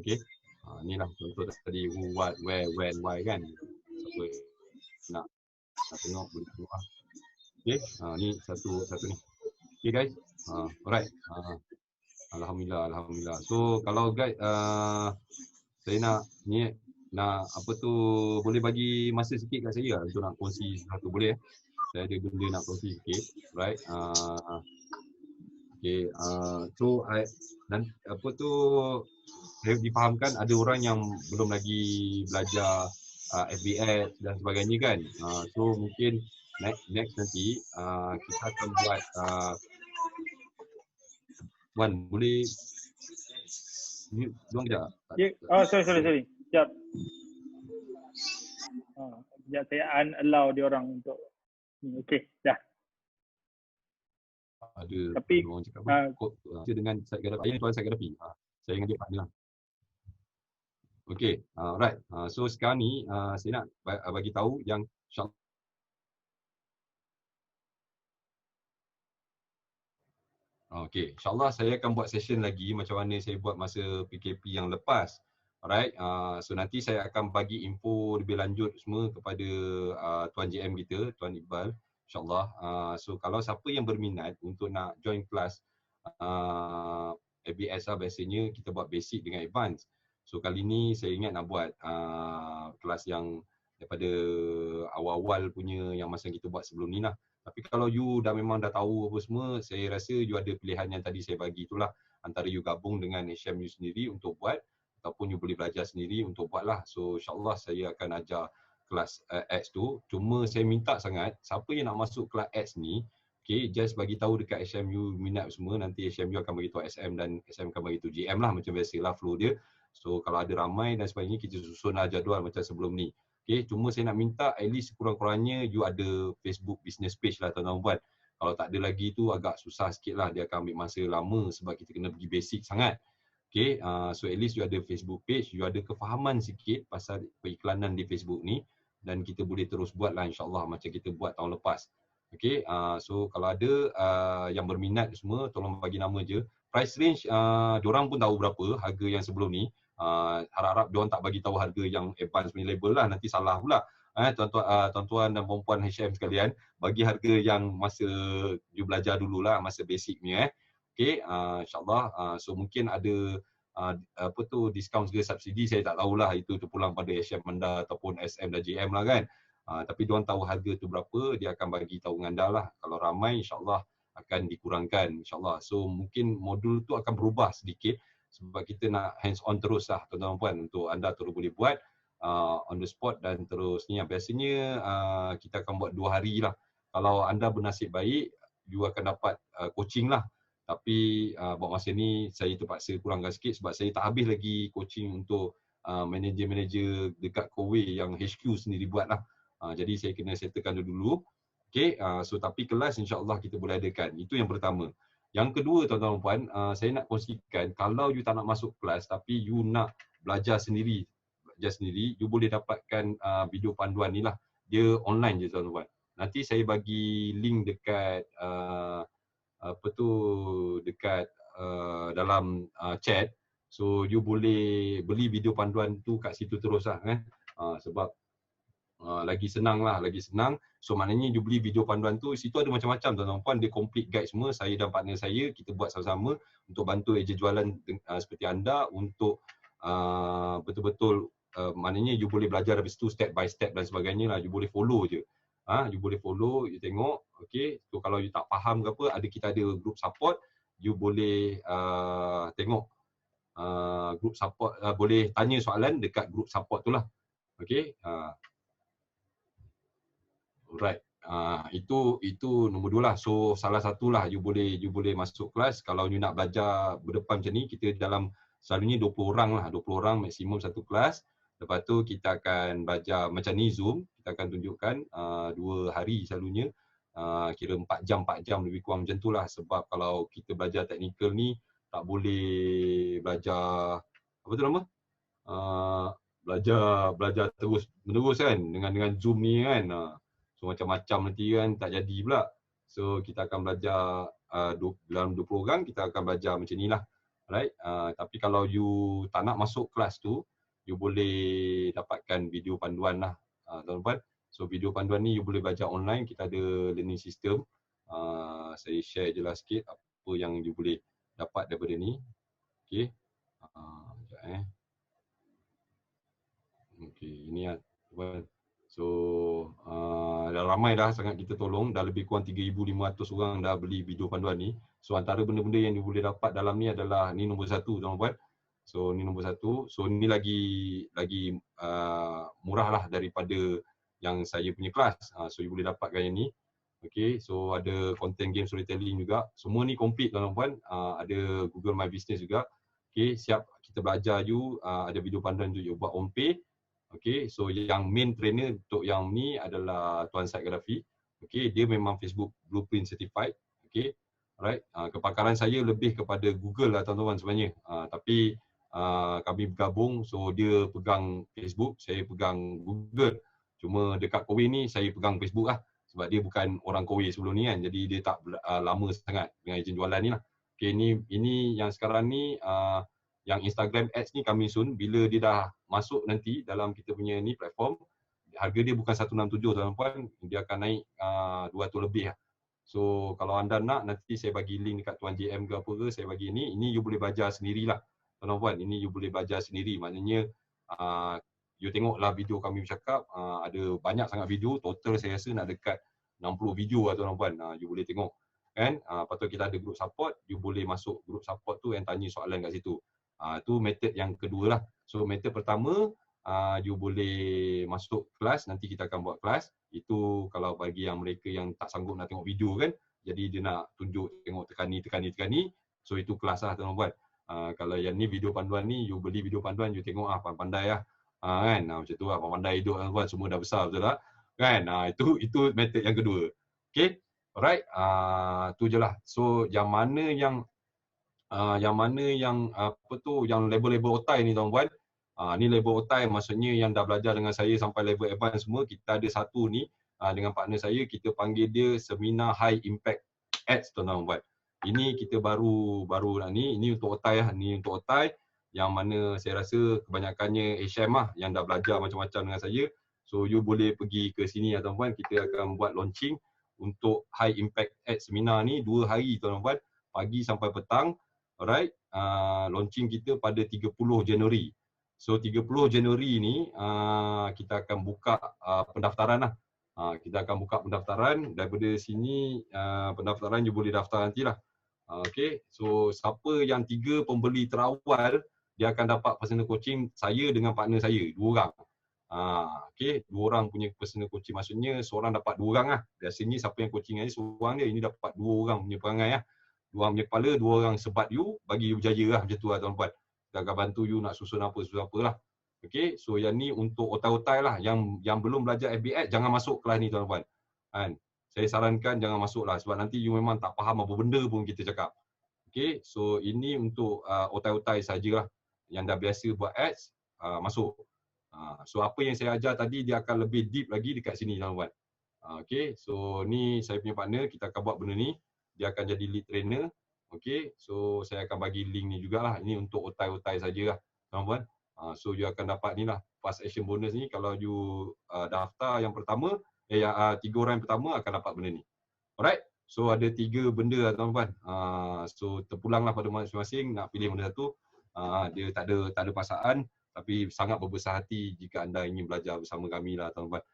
Okey. Ni lah contoh tadi who, what, where, when, why kan. Siapa nak tengok boleh tengok lah. Okay, ni satu ni. Okay guys, alright. Alhamdulillah. So kalau guys, saya nak apa tu, boleh bagi masa sikit kat saya untuk nak kongsi satu, boleh? Saya ada benda nak kongsi sikit, right? Okay, so dan apa tu, saya difahamkan ada orang yang belum lagi belajar FBS dan sebagainya kan. So mungkin next nanti kita akan buat Wan boleh Diorang kejap. Sorry. Sekejap. Sekejap saya unallow dia orang untuk okey, dah. Ada Tapi, orang cakap apa? Dia dengan site Gadapi. Ini tuan site Gadapi. Saya dengan dia partner. Okey, alright. So sekarang ni saya nak bagi tahu yang insya-Allah okey, insya-Allah saya akan buat session lagi macam mana saya buat masa PKP yang lepas. Alright. So nanti saya akan bagi info lebih lanjut semua kepada tuan JM kita, Tuan Iqbal, insya-Allah. So kalau siapa yang berminat untuk nak join kelas ABS lah, biasanya kita buat basic dengan advance. So kali ni saya ingat nak buat kelas yang daripada awal-awal punya yang masa kita buat sebelum ni lah. Tapi kalau you memang dah tahu apa semua, saya rasa you ada pilihan yang tadi saya bagi itulah. Antara you gabung dengan HMU sendiri untuk buat, ataupun you boleh belajar sendiri untuk buat lah. So insyaAllah saya akan ajar kelas ads tu. Cuma saya minta sangat, siapa yang nak masuk kelas ads ni, okay, just bagi tahu dekat HMU minat semua, nanti HMU akan bagi tahu SM dan SM akan bagi tahu GM lah, macam biasalah flow dia. So kalau ada ramai dan sebagainya, kita susunlah jadual macam sebelum ni. Okay, cuma saya nak minta at least kurang-kurangnya you ada Facebook business page lah tuan-tuan puan. Kalau tak ada lagi tu agak susah sikit lah, dia akan ambil masa lama sebab kita kena pergi basic sangat. Okay, so at least you ada Facebook page, you ada kefahaman sikit pasal periklanan di Facebook ni dan kita boleh terus buat lah insyaAllah macam kita buat tahun lepas. Okay, so kalau ada yang berminat semua, tolong bagi nama je. Price range, diorang pun tahu berapa harga yang sebelum ni. Harap-harap diorang tak bagi tahu harga yang advance punya label lah, nanti salah pula. Tuan-tuan dan perempuan HM sekalian, bagi harga yang masa you belajar dululah, masa basic punya. Okay, insyaAllah. So mungkin ada diskaun ke subsidi, saya tak tahulah, itu terpulang pada HM anda ataupun SM dan JM lah kan. Tapi diorang tahu harga tu berapa, dia akan bagi tahu dengan anda lah. Kalau ramai insyaAllah akan dikurangkan insyaAllah. So mungkin modul tu akan berubah sedikit sebab kita nak hands on terus lah tuan-tuan puan, untuk anda terus boleh buat on the spot dan terus ni. Biasanya kita akan buat 2 hari lah. Kalau anda bernasib baik, you akan dapat coaching lah. Tapi buat masa ni saya terpaksa kurangkan sikit sebab saya tak habis lagi coaching untuk manager-manager dekat Kowe yang HQ sendiri buat lah. Jadi saya kena settlekan dulu. Okay, so tapi kelas insyaAllah kita boleh adakan. Itu yang pertama. Yang kedua tuan-tuan dan puan, saya nak kongsikan, kalau you tak nak masuk kelas tapi you nak belajar sendiri, you boleh dapatkan video panduan ni lah. Dia online je tuan-tuan. Nanti saya bagi link dekat dekat dalam chat. So you boleh beli video panduan tu kat situ terus lah kan. Sebab lagi senang. So maknanya you beli video panduan tu, situ ada macam-macam tuan-tuan puan, dia complete guide semua. Saya dan partner saya, kita buat sama-sama untuk bantu ejen jualan seperti anda untuk betul-betul maknanya you boleh belajar dari situ step by step dan sebagainya lah. You boleh follow je. You boleh follow, you tengok. Okay, so kalau you tak faham ke apa, kita ada group support, you boleh tengok group support, boleh tanya soalan dekat group support tu lah. Okay, alright. Itu nombor 2 lah. So salah satulah you boleh masuk kelas. Kalau you nak belajar berdepan macam ni, kita dalam selalunya 20 orang lah, 20 orang maksimum satu kelas. Lepas tu kita akan belajar macam ni Zoom, kita akan tunjukkan 2 hari selalunya. Kira 4 jam lebih kurang macam tu lah. Sebab kalau kita belajar teknikal ni tak boleh belajar apa tu nama? Belajar terus menerus kan dengan Zoom ni kan. So macam-macam nanti kan tak jadi pula. So kita akan belajar dalam 20 orang kita akan belajar macam ni lah. Right? Tapi kalau you tak nak masuk kelas tu, you boleh dapatkan video panduan lah tuan-tuan. So video panduan ni you boleh belajar online, kita ada learning system. Saya share je lah sikit apa yang you boleh dapat daripada ni. Okay. Sekejap Okay, ini lah tuan. So dah ramai dah sangat kita tolong, dah lebih kurang 3,500 orang dah beli video panduan ni. So antara benda-benda yang you boleh dapat dalam ni adalah ni nombor 1 tuan-tuan. So ni nombor 1. So ni lagi murah lah daripada yang saya punya kelas. So you boleh dapatkan yang ni. Okay, so ada content game storytelling juga. Semua ni complete tuan-tuan. Ada Google My Business juga. Okay, siap kita belajar you, ada video panduan untuk you buat on pay. Okay, so yang main trainer untuk yang ni adalah Tuan Syed Gaddafi. Okay, dia memang Facebook Blueprint certified. Okay, alright. Kepakaran saya lebih kepada Google lah tuan-tuan sebenarnya. Tapi kami bergabung, so dia pegang Facebook, saya pegang Google. Cuma dekat Kowe ni saya pegang Facebook lah. Sebab dia bukan orang Kowe sebelum ni kan. Jadi dia tak lama sangat dengan ejen jualan ni lah. Okay, ini yang sekarang ni yang Instagram Ads ni coming soon. Bila dia dah masuk nanti dalam kita punya ni platform, harga dia bukan 167 tuan-tuan, dia akan naik 200 lebih lah. So kalau anda nak, nanti saya bagi link dekat Tuan JM ke apa ke, saya bagi ini you boleh belajar sendirilah tuan-tuan. Ini you boleh belajar sendiri, maknanya you tengoklah video kami bercakap, ada banyak sangat video, total saya rasa nak dekat 60 video lah tuan-tuan, you boleh tengok kan. Lepas tu kita ada group support, you boleh masuk group support tu and tanya soalan kat situ. Tu method yang kedua lah. So method pertama, you boleh masuk kelas, nanti kita akan buat kelas. Itu kalau bagi yang mereka yang tak sanggup nak tengok video kan, jadi dia nak tunjuk tengok tekani. So itu kelas lah tuan-tuan. Kalau yang ni video panduan ni, you beli video panduan, you tengok pandai lah. Kan, macam tu lah, pandai hidup tuan-tuan, semua dah besar betul tak? Kan, itu method yang kedua. Okay, alright, tu je lah. So yang mana yang yang level-level otai ni tuan-tuan. Ni level otai, maksudnya yang dah belajar dengan saya sampai level advance semua. Kita ada satu ni dengan partner saya, kita panggil dia Seminar High Impact Ads tuan-tuan. Ini kita baru nak ni, ini untuk otai lah. Ni untuk otai yang mana saya rasa kebanyakannya HM lah yang dah belajar macam-macam dengan saya. So you boleh pergi ke sini lah tuan-tuan. Kita akan buat launching untuk High Impact Ads Seminar ni 2 hari tuan-tuan, pagi sampai petang. Alright, launching kita pada 30 Januari. So 30 Januari ni kita akan buka pendaftaran lah. Kita akan buka pendaftaran. Daripada sini pendaftaran you boleh daftar nantilah. Okay, so siapa yang 3 pembeli terawal, dia akan dapat personal coaching saya dengan partner saya, 2 orang. Okay, 2 orang punya personal coaching, maksudnya seorang dapat 2 orang lah. Biasanya siapa yang coaching ni seorang dia, ini dapat 2 orang punya perangai lah. 2 orang punya kepala, 2 orang sebat you, bagi you berjaya lah macam tu lah tuan-tuan. Kita akan bantu you nak susun apa lah. Okay, so yang ni untuk otai-otai lah. Yang belum belajar FB Ads, jangan masuk kelas ni tuan-tuan. Kan? Saya sarankan jangan masuk lah, sebab nanti you memang tak faham apa benda pun kita cakap. Okay, so ini untuk otai-otai sajalah. Yang dah biasa buat ads, masuk. So apa yang saya ajar tadi, dia akan lebih deep lagi dekat sini tuan-tuan. Okay, so ni saya punya partner, kita akan buat benda ni. Dia akan jadi lead trainer. Okay, so saya akan bagi link ni jugalah. Ini untuk otai-otai sajalah tuan-tuan. So you akan dapat ni lah, fast action bonus ni. Kalau you daftar yang pertama, 3 orang yang pertama akan dapat benda ni. Alright, so ada 3 benda lah tuan-tuan. So terpulanglah pada masing-masing nak pilih benda satu. Dia tak ada paksaan, tapi sangat berbesar hati jika anda ingin belajar bersama kami lah tuan-tuan.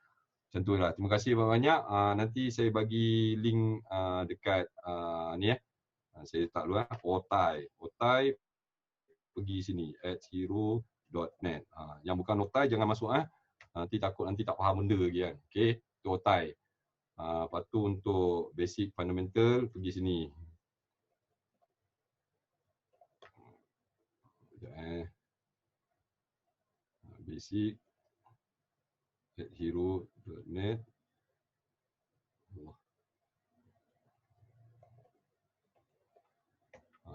Macam tu lah. Terima kasih banyak-banyak. Nanti saya bagi link dekat ni saya letak dulu Otai pergi sini @hero.net. Yang bukan Otai jangan masuk nanti takut nanti tak faham benda lagi kan. Okey, itu Otai. Lepas tu untuk basic fundamental pergi sini. Basic @hero.net.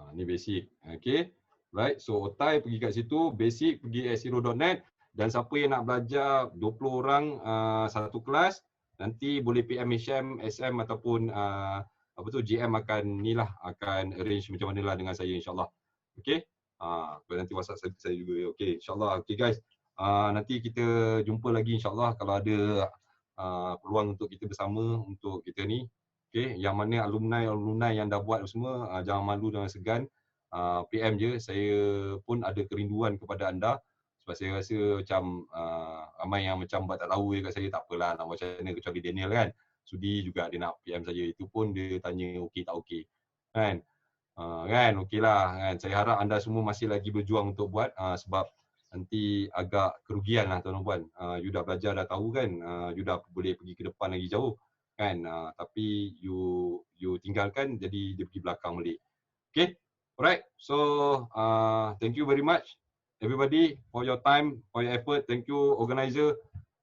Ni basic. Okay. Right. So Otai pergi kat situ, basic pergi @hero.net, dan siapa yang nak belajar 20 orang satu kelas, nanti boleh PM SM ataupun GM akan akan arrange macam mana lah dengan saya insya-Allah. Okay. Nanti WhatsApp saya juga. Okay, insya-Allah. Okay guys. Nanti kita jumpa lagi insya-Allah kalau ada peluang untuk kita bersama untuk kita ni. Okay, yang mana alumni yang dah buat semua, jangan malu, jangan segan. PM je, saya pun ada kerinduan kepada anda. Sebab saya rasa macam ramai yang macam buat tak tahu kat saya, tak apalah nak buat macam mana, kecuali Daniel kan. Sudi juga dia nak PM saya, itu pun dia tanya okey tak okey. Kan? Kan, okeylah kan. Saya harap anda semua masih lagi berjuang untuk buat, sebab nanti agak kerugian lah tuan-tuan. You dah belajar, dah tahu kan, you dah boleh pergi ke depan lagi jauh kan, tapi you tinggalkan, jadi dia pergi belakang balik. Okay, Alright, so thank you very much everybody for your time, for your effort. Thank you organizer.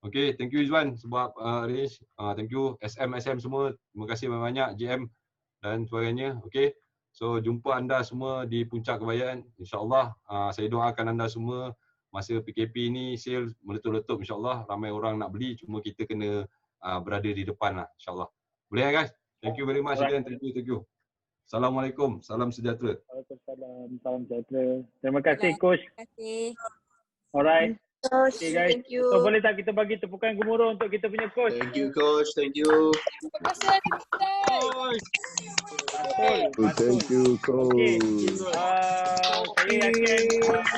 Okay, thank you Izwan sebab arrange. Thank you SM semua. Terima kasih banyak GM dan sebagainya. Okay, so jumpa anda semua di Puncak Kebayaan. InsyaAllah saya doakan anda semua masa PKP ni sale meletup-letup insyaAllah. Ramai orang nak beli, cuma kita kena berada di depan lah insyaAllah. Boleh ya guys? Thank you very much again. Thank you. Assalamualaikum. Salam sejahtera. Waalaikumsalam. Salam sejahtera. Terima kasih Coach. Terima kasih. Alright. Okay guys. Thank you. So boleh tak kita bagi tepukan gemuruh untuk kita punya Coach? Thank you coach, thank you. Terima kasih. Betul. Thank you, coach. Okay. Saya yakin